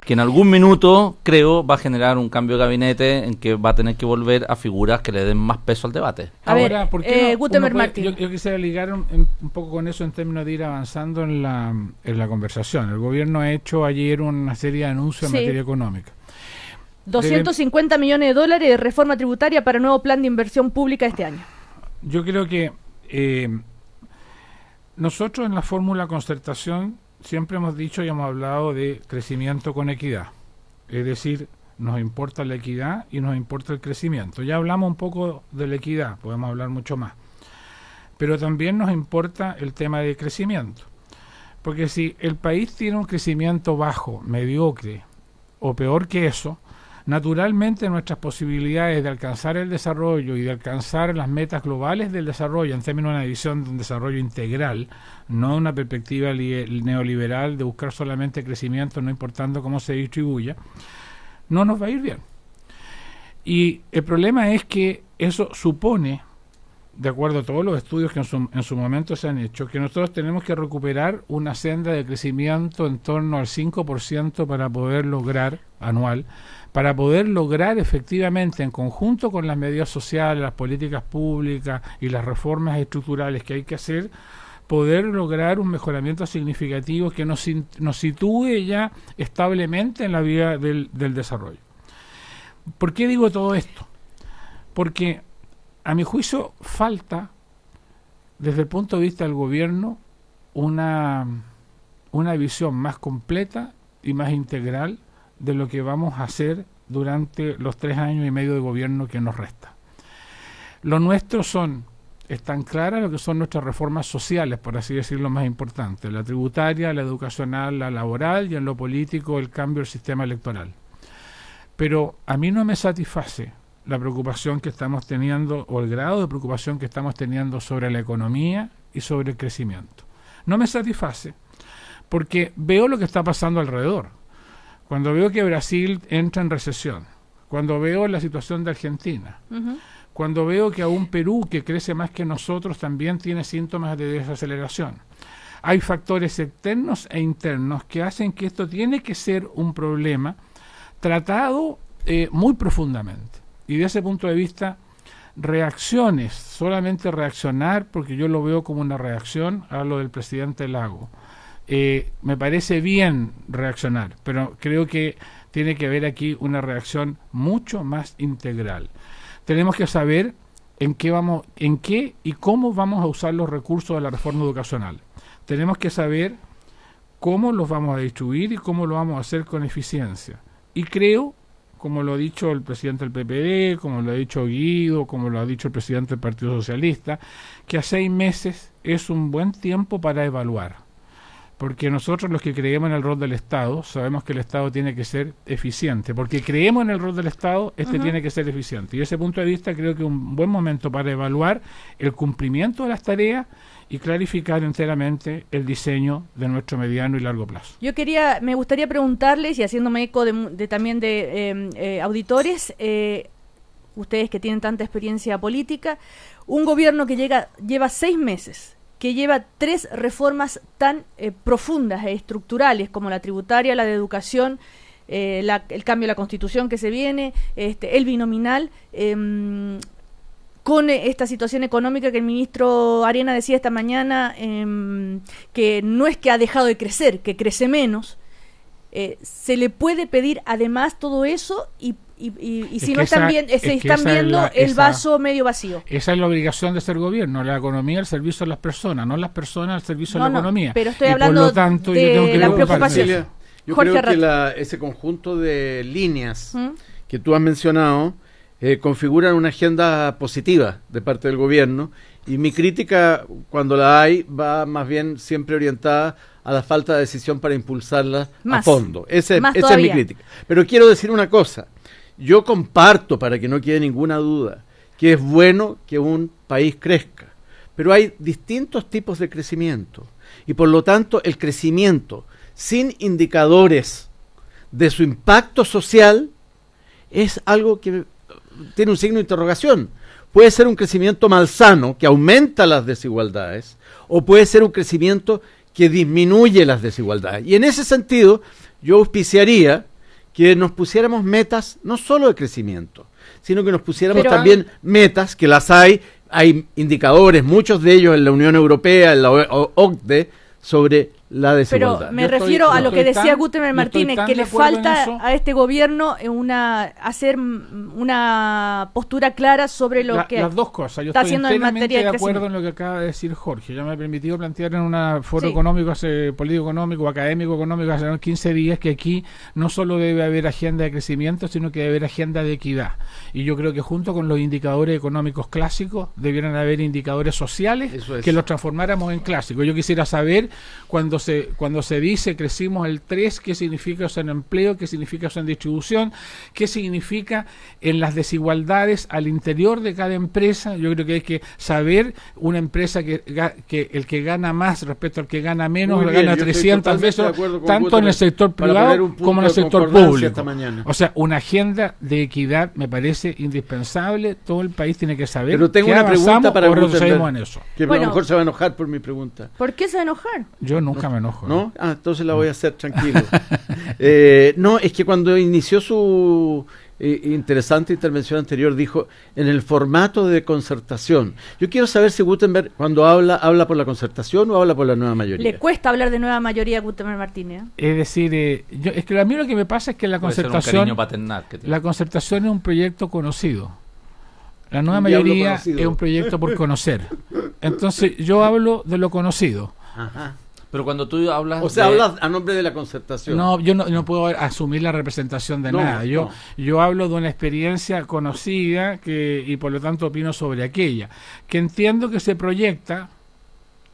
que en algún minuto creo va a generar un cambio de gabinete en que va a tener que volver a figuras que le den más peso al debate. A ver, Ahora, ¿por qué no Gutenberg uno Martínez. yo quisiera ligar un poco con eso en términos de ir avanzando en la conversación. El gobierno ha hecho ayer una serie de anuncios Sí. en materia económica. 250 millones de dólares de reforma tributaria para nuevo plan de inversión pública este año. Yo creo que nosotros en la fórmula concertación siempre hemos dicho y hemos hablado de crecimiento con equidad. Es decir, nos importa la equidad y nos importa el crecimiento. Ya hablamos un poco de la equidad, podemos hablar mucho más. Pero también nos importa el tema de crecimiento. Porque si el país tiene un crecimiento bajo, mediocre o peor que eso, naturalmente nuestras posibilidades de alcanzar el desarrollo y de alcanzar las metas globales del desarrollo en términos de una visión de un desarrollo integral, no una perspectiva neoliberal de buscar solamente crecimiento, no importando cómo se distribuya, no nos va a ir bien. Y el problema es que eso supone, de acuerdo a todos los estudios que en su momento se han hecho, que nosotros tenemos que recuperar una senda de crecimiento en torno al 5% para poder lograr, anual, para poder lograr efectivamente, en conjunto con las medidas sociales, las políticas públicas y las reformas estructurales que hay que hacer, poder lograr un mejoramiento significativo que nos sitúe ya establemente en la vía del desarrollo. ¿Por qué digo todo esto? Porque a mi juicio falta, desde el punto de vista del gobierno, una visión más completa y más integral de lo que vamos a hacer durante los 3 años y medio de gobierno que nos resta. Lo nuestro están claras lo que son nuestras reformas sociales, por así decirlo, más importantes: la tributaria, la educacional, la laboral, y en lo político el cambio del sistema electoral. Pero a mí no me satisface la preocupación que estamos teniendo, o el grado de preocupación que estamos teniendo sobre la economía y sobre el crecimiento. No me satisface porque veo lo que está pasando alrededor. Cuando veo que Brasil entra en recesión, cuando veo la situación de Argentina, cuando veo que aún Perú, que crece más que nosotros, también tiene síntomas de desaceleración. Hay factores externos e internos que hacen que esto tiene que ser un problema tratado muy profundamente. Y de ese punto de vista, reacciones, solamente reaccionar, porque yo lo veo como una reacción a lo del presidente Lago. Me parece bien reaccionar, pero creo que tiene que haber aquí una reacción mucho más integral. Tenemos que saber en qué y cómo vamos a usar los recursos de la reforma educacional. Tenemos que saber cómo los vamos a distribuir y cómo lo vamos a hacer con eficiencia. Y creo, como lo ha dicho el presidente del PPD, como lo ha dicho Guido, como lo ha dicho el presidente del Partido Socialista, que a 6 meses es un buen tiempo para evaluar. Porque nosotros, los que creemos en el rol del Estado, sabemos que el Estado tiene que ser eficiente. Porque creemos en el rol del Estado, tiene que ser eficiente. Y desde ese punto de vista creo que es un buen momento para evaluar el cumplimiento de las tareas y clarificar enteramente el diseño de nuestro mediano y largo plazo. Me gustaría preguntarles, y haciéndome eco también de auditores, ustedes que tienen tanta experiencia política, un gobierno que lleva 6 meses, que lleva 3 reformas tan profundas e estructurales como la tributaria, la de educación, el cambio de la Constitución que se viene, el binominal, con esta situación económica que el ministro Arena decía esta mañana, que no es que ha dejado de crecer, que crece menos. Se le puede pedir además todo eso y si no están viendo el vaso medio vacío. Esa es la obligación de ser gobierno, la economía al servicio de las personas, no las personas al servicio de la economía. Pero estoy hablando por lo tanto, de la preocupación. Yo creo que ese conjunto de líneas que tú has mencionado configuran una agenda positiva de parte del gobierno, y mi crítica, cuando la hay, va más bien siempre orientada a la falta de decisión para impulsarla a fondo. Esa es mi crítica. Pero quiero decir una cosa: yo comparto, para que no quede ninguna duda, que es bueno que un país crezca, pero hay distintos tipos de crecimiento, y por lo tanto el crecimiento sin indicadores de su impacto social es algo que tiene un signo de interrogación. Puede ser un crecimiento malsano que aumenta las desigualdades, o puede ser un crecimiento que disminuye las desigualdades. Y en ese sentido, yo auspiciaría que nos pusiéramos metas no solo de crecimiento, sino que nos pusiéramos también metas, que las hay indicadores, muchos de ellos en la Unión Europea, en la OCDE, sobre la desigualdad. Pero me refiero a lo que decía Gutenberg Martínez, que le falta eso. a este gobierno hacer una postura clara sobre lo que las dos cosas. Yo está estoy haciendo en enteramente materia de de acuerdo crecimiento. en lo que acaba de decir Jorge. Ya me ha permitido plantear en un foro Sí. económico, político económico, académico económico, hace 15 días, que aquí no solo debe haber agenda de crecimiento, sino que debe haber agenda de equidad. Y yo creo que junto con los indicadores económicos clásicos, debieran haber indicadores sociales Eso es. que los transformáramos en clásicos. Yo quisiera saber, cuando se dice crecimos el 3, qué significa eso en empleo, qué significa eso en distribución, qué significa en las desigualdades al interior de cada empresa. Yo creo que hay que saber una empresa que el que gana más respecto al que gana menos, Muy bien, gana yo estoy 300 totalmente veces, de acuerdo con tanto en Gutenberg, el sector para poner privado un punto como en el de sector concordancia público. esta mañana. O sea, una agenda de equidad me parece indispensable. Todo el país tiene que saber Pero tengo qué una pregunta avanzamos para o retrocedemos en Gutenberg, eso. que a Bueno. lo mejor se va a enojar por mi pregunta. ¿Por qué se va a enojar? Yo nunca me enojo. ¿No? Ah, entonces la voy a hacer tranquilo. No, es que cuando inició su interesante intervención anterior dijo en el formato de concertación. Yo quiero saber si Gutenberg cuando habla por la concertación o habla por la nueva mayoría. Le cuesta hablar de nueva mayoría a Gutenberg Martínez. Es decir, es que a mí lo que me pasa es que la Puede ser un concertación, cariño paternal que tiene. la concertación es un proyecto conocido. La nueva Un diablo mayoría conocido. es un proyecto por conocer. Entonces yo hablo de lo conocido. Ajá. Pero cuando tú hablas O sea, de- hablas a nombre de la concertación. No, yo no puedo asumir la representación de No, nada. no. Yo hablo de una experiencia conocida y por lo tanto opino sobre aquella. Que entiendo que se proyecta,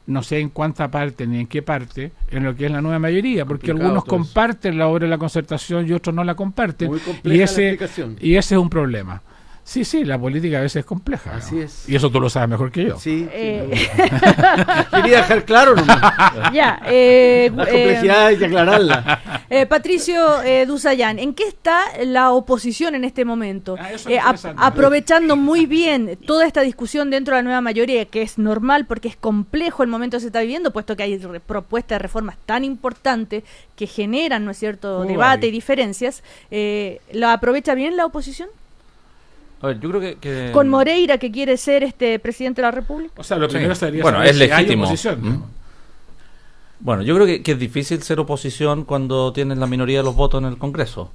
no sé en cuánta parte ni en qué parte, en lo que es la nueva mayoría, porque Complicado algunos todo eso. comparten la obra de la concertación y otros no la comparten. Muy compleja Y la ese, explicación. y ese es un problema. Sí, la política a veces es compleja. Así ¿no? es. Y eso tú lo sabes mejor que yo. Sí. Eh, Quería dejar claro nomás. ya. La complejidad hay que aclararla. Patricio Duzayán, ¿en qué está la oposición en este momento? Ah, eso es interesante. Aprovechando muy bien toda esta discusión dentro de la nueva mayoría, que es normal porque es complejo el momento que se está viviendo, puesto que hay propuestas de reformas tan importantes que generan, ¿no es cierto?, Muy debate válido. y diferencias. ¿La aprovecha bien la oposición? A ver, yo creo que Con Moreira, que quiere ser presidente de la República. O sea, lo primero Sí. sería Bueno, saber es si hay legítimo. oposición, ¿no? ¿Mm? Bueno, yo creo que es difícil ser oposición cuando tienes la minoría de los votos en el Congreso.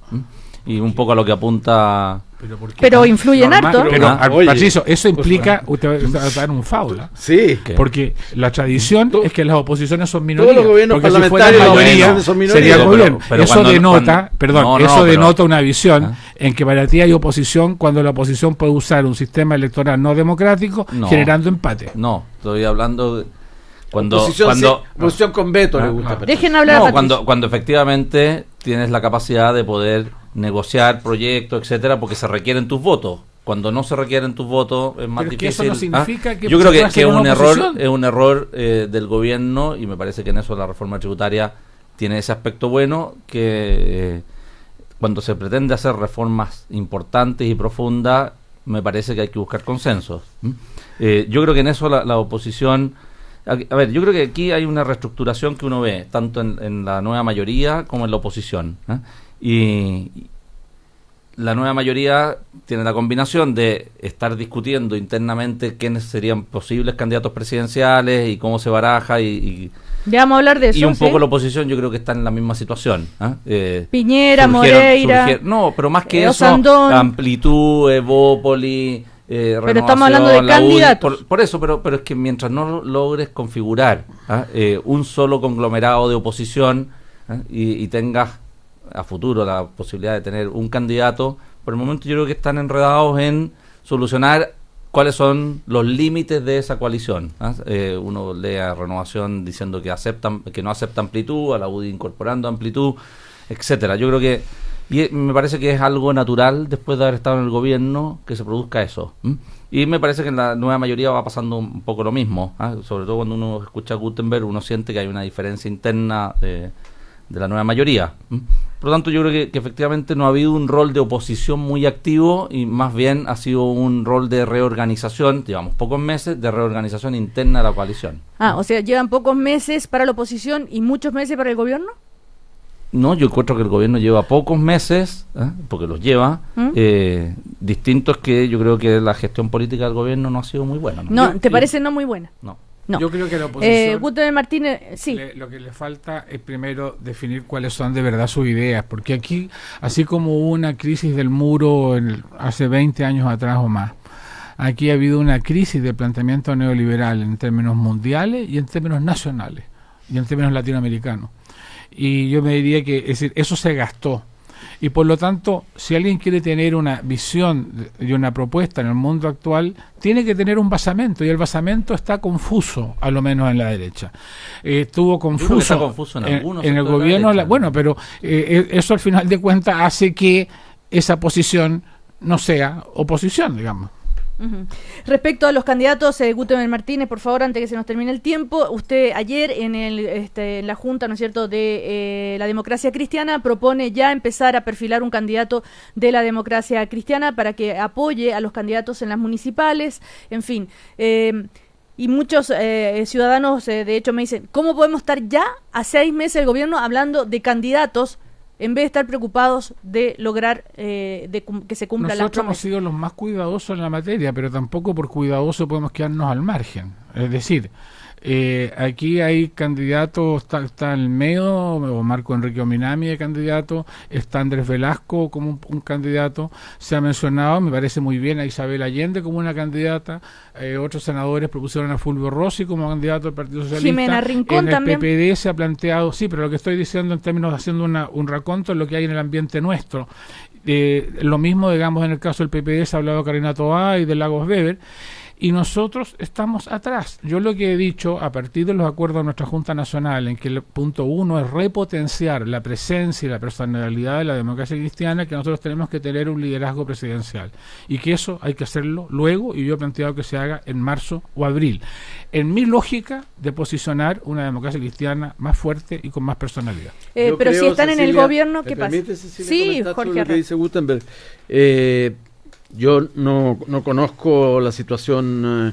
Y un poco a lo que apunta... ¿Por qué? Pero influyen Normal, harto. Pero, Oye, Patricio, eso implica, usted va a dar un faula. Sí. ¿Qué? Porque la tradición es que las oposiciones son minorías. Todos los gobiernos Porque si fueran parlamentarios mayoría, bueno, son minorías. sería Pero- gobierno. pero Eso cuando- denota, cuando- no, eso pero- denota una visión ¿Ah? en que para ti hay oposición cuando la oposición puede usar un sistema electoral no democrático No. generando empate. No, estoy hablando de... Cuando, Oposición con veto le gusta. Ah, Patricio. Dejen hablar a No, Patricio. cuando efectivamente tienes la capacidad de poder negociar proyectos, etcétera, porque se requieren tus votos. Cuando no se requieren tus votos es más Pero es que difícil. eso no significa que Yo se creo pueda que hacer es una un error, oposición. es un error del gobierno y me parece que en eso la reforma tributaria tiene ese aspecto bueno que cuando se pretende hacer reformas importantes y profundas me parece que hay que buscar consensos. Yo creo que en eso la oposición... A ver, yo creo que aquí hay una reestructuración que uno ve, tanto en la nueva mayoría como en la oposición. Y la nueva mayoría tiene la combinación de estar discutiendo internamente quiénes serían posibles candidatos presidenciales y cómo se baraja Ya vamos a hablar de eso. y un ¿sí? poco la oposición yo creo que está en la misma situación. Piñera, Moreira, no, pero más que eso, Osandón. Amplitud, Evópoli... Pero estamos hablando de la UDI, candidatos. por eso, pero es que mientras no logres configurar un solo conglomerado de oposición y tengas a futuro la posibilidad de tener un candidato, por el momento yo creo que están enredados en solucionar cuáles son los límites de esa coalición. Uno lee a Renovación diciendo que no acepta amplitud, a la UDI incorporando amplitud, etcétera. Yo creo que me parece que es algo natural después de haber estado en el gobierno que se produzca eso. Y me parece que en la nueva mayoría va pasando un poco lo mismo. Sobre todo cuando uno escucha a Gutenberg, uno siente que hay una diferencia interna de la nueva mayoría. Por lo tanto, yo creo que efectivamente no ha habido un rol de oposición muy activo y más bien ha sido un rol de reorganización, llevamos pocos meses, de reorganización interna de la coalición. o sea, llevan pocos meses para la oposición y muchos meses para el gobierno. No, yo encuentro que el gobierno lleva pocos meses, porque los lleva, distinto es que yo creo que la gestión política del gobierno no ha sido muy buena. No, ¿te parece no muy buena? No. No. Yo creo que la oposición, Gutenberg Martínez, sí. lo que le falta es primero definir cuáles son de verdad sus ideas, porque aquí, así como hubo una crisis del muro hace 20 años atrás o más, aquí ha habido una crisis de planteamiento neoliberal en términos mundiales y en términos nacionales y en términos latinoamericanos. Y yo me diría que, es decir, eso se gastó. Y por lo tanto, si alguien quiere tener una visión y una propuesta en el mundo actual, tiene que tener un basamento, y el basamento está confuso, a lo menos en la derecha. Estuvo confuso, está confuso en el gobierno, bueno, pero eso al final de cuentas hace que esa posición no sea oposición, digamos. Uh-huh. Respecto a los candidatos, Gutenberg Martínez, por favor, antes que se nos termine el tiempo, usted ayer en la Junta, ¿no es cierto?, de la Democracia Cristiana, propone ya empezar a perfilar un candidato de la Democracia Cristiana para que apoye a los candidatos en las municipales, en fin. Y muchos ciudadanos, de hecho, me dicen, ¿cómo podemos estar ya a 6 meses del gobierno hablando de candidatos en vez de estar preocupados de lograr que se cumplan las promesas? Nosotros hemos sido los más cuidadosos en la materia, pero tampoco por cuidadoso podemos quedarnos al margen. Es decir, aquí hay candidatos, está el Medo, o Marco Enrique Ominami de candidato, está Andrés Velasco como un candidato, se ha mencionado, me parece muy bien, a Isabel Allende como una candidata, otros senadores propusieron a Fulvio Rossi como candidato del Partido Socialista. Jimena Rincón en el también. PPD se ha planteado, sí, pero lo que estoy diciendo en términos de haciendo un raconto es lo que hay en el ambiente nuestro. Lo mismo, digamos, en el caso del PPD se ha hablado de Karina Toá y de Lagos Weber, y nosotros estamos atrás. Yo lo que he dicho, a partir de los acuerdos de nuestra Junta Nacional, en que el punto 1 es repotenciar la presencia y la personalidad de la democracia cristiana, que nosotros tenemos que tener un liderazgo presidencial, y que eso hay que hacerlo luego, y yo he planteado que se haga en marzo o abril, en mi lógica de posicionar una democracia cristiana más fuerte y con más personalidad. Pero creo, si están Cecilia, en el gobierno, ¿qué pasa? Sí, Jorge, lo que dice Gutenberg. Yo no conozco la situación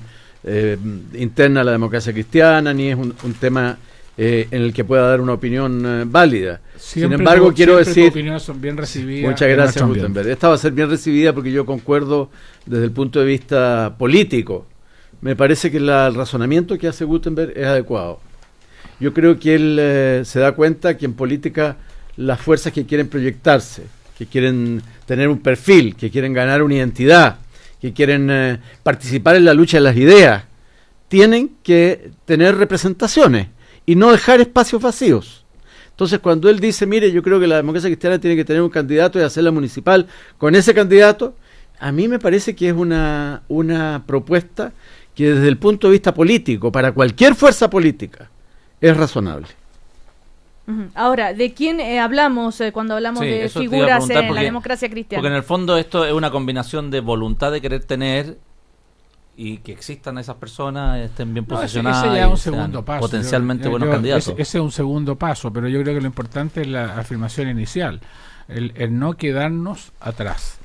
interna de la democracia cristiana, ni es un tema en el que pueda dar una opinión válida. Sin embargo, quiero decir... tus opiniones son bien recibidas. Muchas gracias, Gutenberg. Esta va a ser bien recibida porque yo concuerdo desde el punto de vista político. Me parece que el razonamiento que hace Gutenberg es adecuado. Yo creo que él se da cuenta que en política las fuerzas que quieren proyectarse, que quieren tener un perfil, que quieren ganar una identidad, que quieren participar en la lucha de las ideas, tienen que tener representaciones y no dejar espacios vacíos. Entonces, cuando él dice, mire, yo creo que la democracia cristiana tiene que tener un candidato y hacerla municipal con ese candidato, a mí me parece que es una propuesta que desde el punto de vista político, para cualquier fuerza política, es razonable. Ahora, ¿de quién hablamos cuando hablamos de figuras en la democracia cristiana? Porque en el fondo esto es una combinación de voluntad de querer tener y que existan esas personas, estén bien posicionadas, ese ya es un segundo paso, potencialmente buenos candidatos. Ese es un segundo paso, pero yo creo que lo importante es la afirmación inicial, el no quedarnos atrás.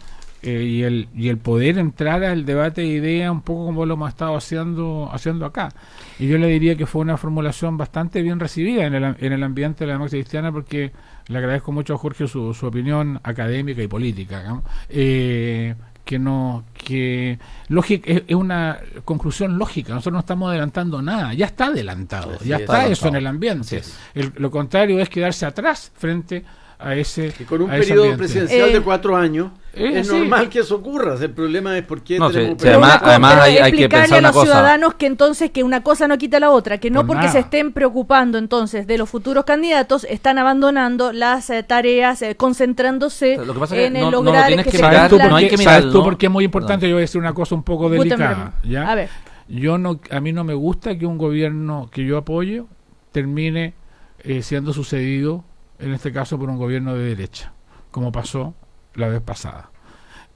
Y el poder entrar al debate de ideas un poco como lo hemos estado haciendo acá. Y yo le diría que fue una formulación bastante bien recibida en el ambiente de la democracia cristiana, porque le agradezco mucho a Jorge su opinión académica y política, ¿no? Que lógica, es una conclusión lógica. Nosotros no estamos adelantando nada, ya está adelantado, ya está eso en el ambiente. Lo contrario es quedarse atrás frente a ese. Y con un periodo presidencial de 4 años es normal que eso ocurra. El problema es por qué tenemos además hay que pensar una cosa. A los ciudadanos que entonces que una cosa no quita la otra, que no porque se estén preocupando entonces de los futuros candidatos están abandonando las tareas, concentrándose en lograr que se cumplan. ¿Sabes tú por qué es muy importante? Yo voy a decir una cosa un poco delicada, ¿ya? A ver. A mí no me gusta que un gobierno que yo apoyo termine siendo sucedido, en este caso, por un gobierno de derecha, como pasó la vez pasada.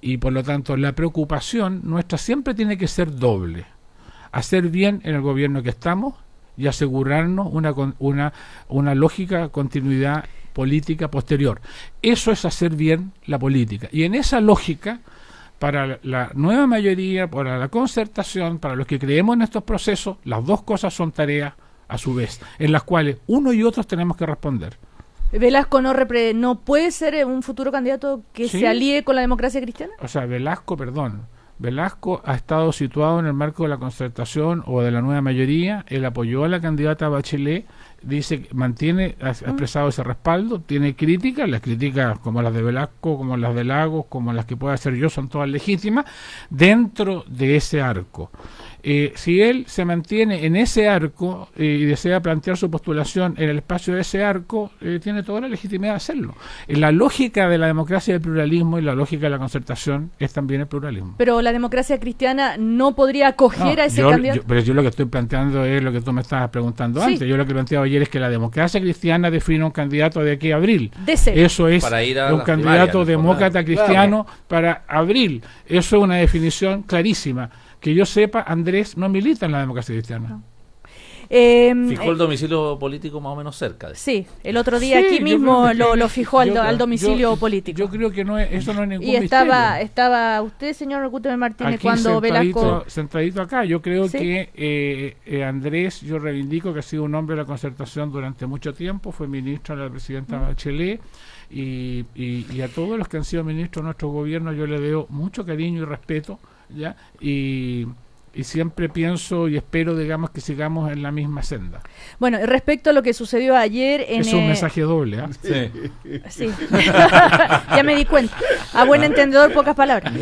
Y por lo tanto, la preocupación nuestra siempre tiene que ser doble: hacer bien en el gobierno que estamos y asegurarnos una lógica continuidad política posterior. Eso es hacer bien la política. Y en esa lógica, para la nueva mayoría, para la concertación, para los que creemos en estos procesos, las dos cosas son tareas a su vez, en las cuales uno y otros tenemos que responder. ¿Velasco no puede ser un futuro candidato que se alíe con la democracia cristiana? O sea, Velasco Velasco ha estado situado en el marco de la concertación o de la nueva mayoría. Él apoyó a la candidata Bachelet, dice que mantiene, ha expresado ese respaldo, tiene críticas, las críticas como las de Velasco, como las de Lagos, como las que pueda hacer yo, son todas legítimas, dentro de ese arco. Si él se mantiene en ese arco y desea plantear su postulación en el espacio de ese arco, tiene toda la legitimidad de hacerlo. La lógica de la democracia del pluralismo y la lógica de la concertación es también el pluralismo. Pero la democracia cristiana no podría acoger a ese candidato. Pero yo lo que estoy planteando es lo que tú me estabas preguntando antes. Yo lo que planteaba ayer es que la democracia cristiana define un candidato de aquí a abril. Eso es un candidato demócrata cristiano para abril. Eso es una definición clarísima. Que yo sepa, Andrés no milita en la democracia cristiana. No. Fijó el domicilio político más o menos cerca. Sí, el otro día aquí mismo lo fijó al domicilio político. Yo creo que eso no es ningún misterio. Y estaba usted, señor Gutiérrez Martínez, aquí cuando Velasco... Sentadito acá. Yo creo que Andrés, yo reivindico que ha sido un hombre de la concertación durante mucho tiempo, fue ministro de la presidenta Bachelet, y a todos los que han sido ministros de nuestro gobierno yo le debo mucho cariño y respeto, ¿ya? Y siempre pienso y espero, digamos, que sigamos en la misma senda. Bueno, respecto a lo que sucedió ayer en... Es un mensaje doble, ¿eh? Sí. Ya me di cuenta. A buen entendedor, pocas palabras.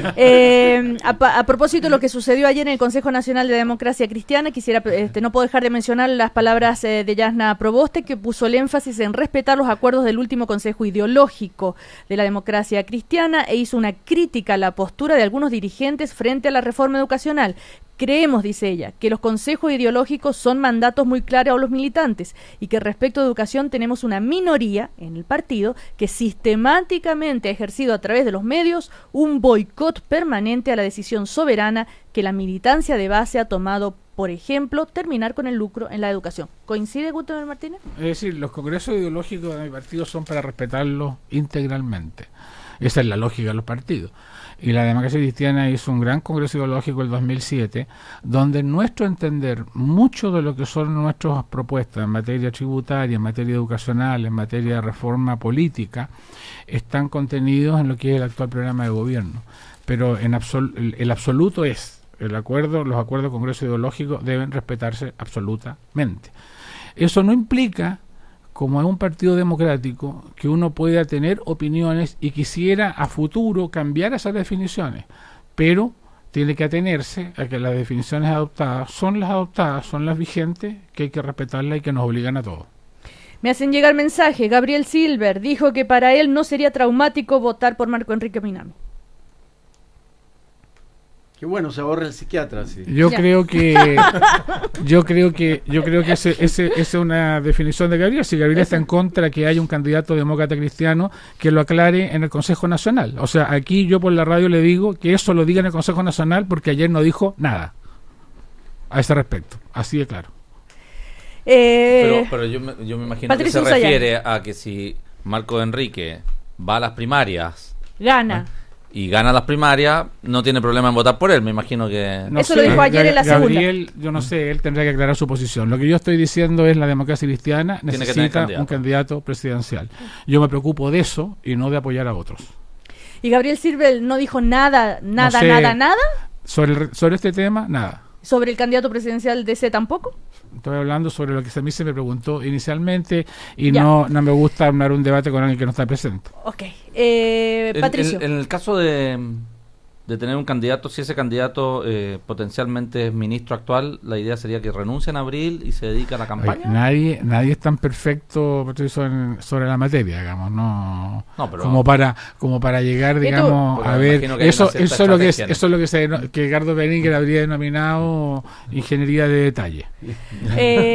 A propósito de lo que sucedió ayer en el Consejo Nacional de Democracia Cristiana, quisiera, no puedo dejar de mencionar las palabras de Yasna Proboste, que puso el énfasis en respetar los acuerdos del último Consejo Ideológico de la Democracia Cristiana e hizo una crítica a la postura de algunos dirigentes frente a la reforma educacional. Creemos, dice ella, que los consejos ideológicos son mandatos muy claros a los militantes y que respecto a educación tenemos una minoría en el partido que sistemáticamente ha ejercido a través de los medios un boicot permanente a la decisión soberana que la militancia de base ha tomado, por ejemplo, terminar con el lucro en la educación. ¿Coincide, Gutiérrez Martínez? Es decir, los congresos ideológicos de mi partido son para respetarlos integralmente. Esa es la lógica de los partidos. Y la democracia cristiana hizo un gran congreso ideológico el 2007, donde en nuestro entender, mucho de lo que son nuestras propuestas en materia tributaria, en materia educacional, en materia de reforma política, están contenidos en lo que es el actual programa de gobierno. Pero el absoluto es, los acuerdos de congreso ideológico deben respetarse absolutamente. Eso no implica, como es un partido democrático, que uno pueda tener opiniones y quisiera a futuro cambiar esas definiciones, pero tiene que atenerse a que las definiciones adoptadas, son las vigentes, que hay que respetarlas y que nos obligan a todos. Me hacen llegar mensajes. Gabriel Silver dijo que para él no sería traumático votar por Marco Enrique Minami. Qué bueno, se ahorra el psiquiatra, sí. Yo creo que esa es una definición de Gabriel. Si Gabriel está en contra que haya un candidato demócrata cristiano, que lo aclare en el Consejo Nacional. O sea, aquí yo por la radio le digo que eso lo diga en el Consejo Nacional, porque ayer no dijo nada a ese respecto. Así de claro. Pero yo me imagino Patricio que se refiere a que si Marco Enrique va a las primarias, gana. Y gana las primarias, no tiene problema en votar por él, me imagino que... No eso sé, lo dijo ayer en la Gabriel, yo no sé, él tendrá que aclarar su posición. Lo que yo estoy diciendo es la democracia cristiana necesita un candidato presidencial. Yo me preocupo de eso y no de apoyar a otros. ¿Y Gabriel Silver no dijo nada? Sobre este tema, nada. ¿Sobre el candidato presidencial de ese tampoco? Estoy hablando sobre lo que a mí se me preguntó inicialmente y no me gusta armar un debate con alguien que no está presente. Ok. Patricio. En el caso de tener un candidato, si ese candidato potencialmente es ministro actual, la idea sería que renuncie en abril y se dedique a la campaña. Nadie es tan perfecto, Patricio, sobre la materia, digamos, no pero como para llegar, digamos, a ver, eso es lo que Edgardo Berenguer habría denominado ingeniería de detalle.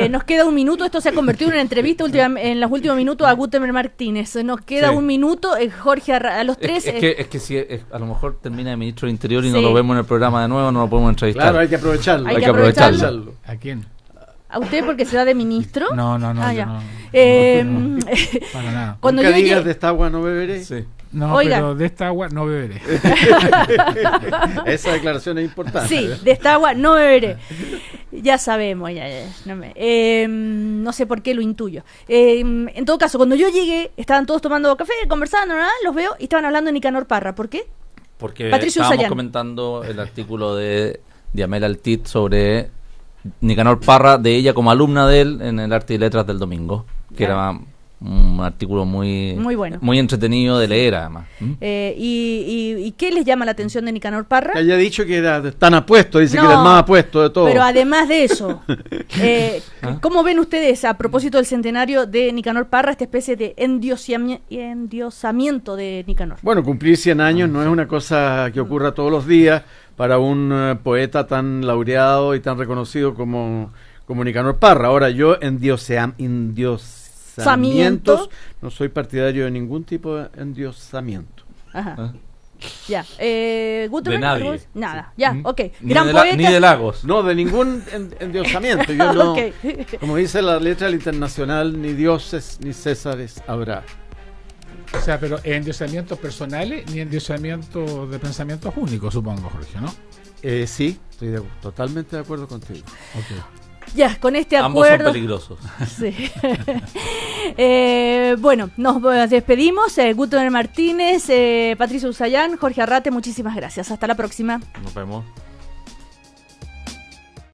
Nos queda un minuto, esto se ha convertido en una entrevista en los últimos minutos a Gutiérrez Martínez. Nos queda un minuto, Jorge, a los tres. Es que si a lo mejor termina de ministro del Interior y no lo vemos en el programa de nuevo, no lo podemos entrevistar. Claro, hay que aprovecharlo. Hay que aprovecharlo. ¿A quién? ¿A usted porque se da de ministro? No. Para nada. Cuando nunca digas de esta agua no beberé. Sí. No, oiga, pero de esta agua no beberé. Esa declaración es importante. Sí, de esta agua no beberé. Ya sabemos, no sé por qué lo intuyo. En todo caso, cuando yo llegué, estaban todos tomando café, conversando, los veo y estaban hablando de Nicanor Parra. ¿Por qué? Porque Patricio estábamos Sayán. comentando el artículo de Diamela Altit sobre Nicanor Parra, de ella como alumna de él en el Arte y Letras del domingo, que era un artículo muy bueno, muy entretenido de leer además. ¿Y qué les llama la atención de Nicanor Parra? Que haya dicho que era tan apuesto, dice No, que era el más apuesto de todos. Pero además de eso, ¿cómo ven ustedes, a propósito del centenario de Nicanor Parra, esta especie de endiosamiento de Nicanor? Bueno, cumplir 100 años no es una cosa que ocurra todos los días para un poeta tan laureado y tan reconocido como Nicanor Parra. Ahora, yo endiosamientos no soy partidario de ningún tipo de endiosamiento. Ajá. Ya. Gutenberg, De nadie. ¿algo? Nada. Ya, ok. Ni de Lagos. No, de ningún endiosamiento. Yo no, Ok. como dice la letra del Internacional, ni dioses ni césares habrá. O sea, pero endiosamientos personales ni endiosamientos de pensamientos únicos, supongo, Jorge, ¿no? Sí, estoy totalmente de acuerdo contigo. Okay. Ya, con este Ambos son acuerdo. peligrosos. Sí. Bueno, nos despedimos. Gutenberg Martínez, Patricio Usayán, Jorge Arrate, muchísimas gracias. Hasta la próxima. Nos vemos.